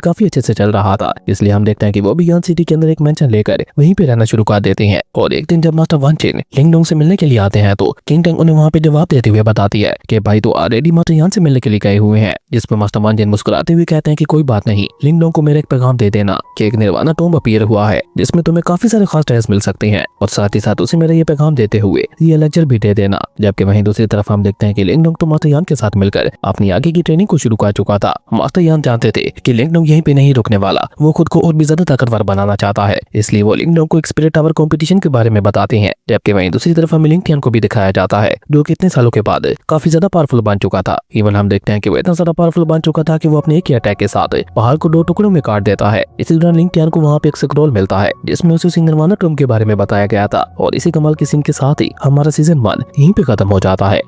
काफी अच्छे से चल रहा था। इसलिए हम देखते हैं कि वो भी यान सिटी के अंदर एक मेंशन लेकर वहीं पे रहना शुरू कर देते हैं। और एक दिन जब मास्टर वन चेन लिंगडोंग से मिलने के लिए आते हैं तो किंग टेंग उन्हें वहाँ पे जवाब देते हुए बताती है कि भाई तो ऑलरेडी मास्टर यान से मिलने के लिए गए हुए हैं। जिस पर मास्टर वन चेन मुस्कुराते हुए कहते हैं कि कोई बात नहीं, लिंगडोंग को मेरे एक पैगाम दे देना कि एक निर्वाणा टॉम्ब अपीयर हुआ है जिसमें तुम्हें काफी सारे खास ड्रेस मिल सकते हैं और साथ ही साथ उसे मेरा ये पैगाम देते हुए ये लेक्चर भी दे देना। जबकि वहीं दूसरी तरफ हम देखते हैं कि लिंगडोंग तो मास्टर यान के साथ मिलकर अपनी आगे की ट्रेनिंग को शुरू कर चुका था। मास्टर यान जानते थे कि लिंगडोंग यहीं पे नहीं रुकने वाला, वो खुद को और भी ज्यादा ताकतवर बनाना चाहता है। इसलिए वो लिंगडोंग को एक स्पिरिट टावर कंपटीशन के बारे में बताते हैं। जबकि वहीं दूसरी तरफ हमें लिंग टियान को भी दिखाया जाता है जो कि इतने सालों के बाद काफी ज्यादा पावरफुल बन चुका था। इवन हम देखते हैं कि वो इतना ज्यादा पावरफुल बन चुका था कि वो अपने एक ही अटैक के साथ पहाड़ को 2 टुकड़ों में काट देता है। इसी दौरान लिंग टियान को वहाँ पे एक स्क्रॉल मिलता है जिसमें उसे निर्वाणा टॉम्ब के बारे में बताया गया था और इसी कमाल की सीन के साथ ही हमारा सीजन 1 यहीं पे खत्म हो जाता है।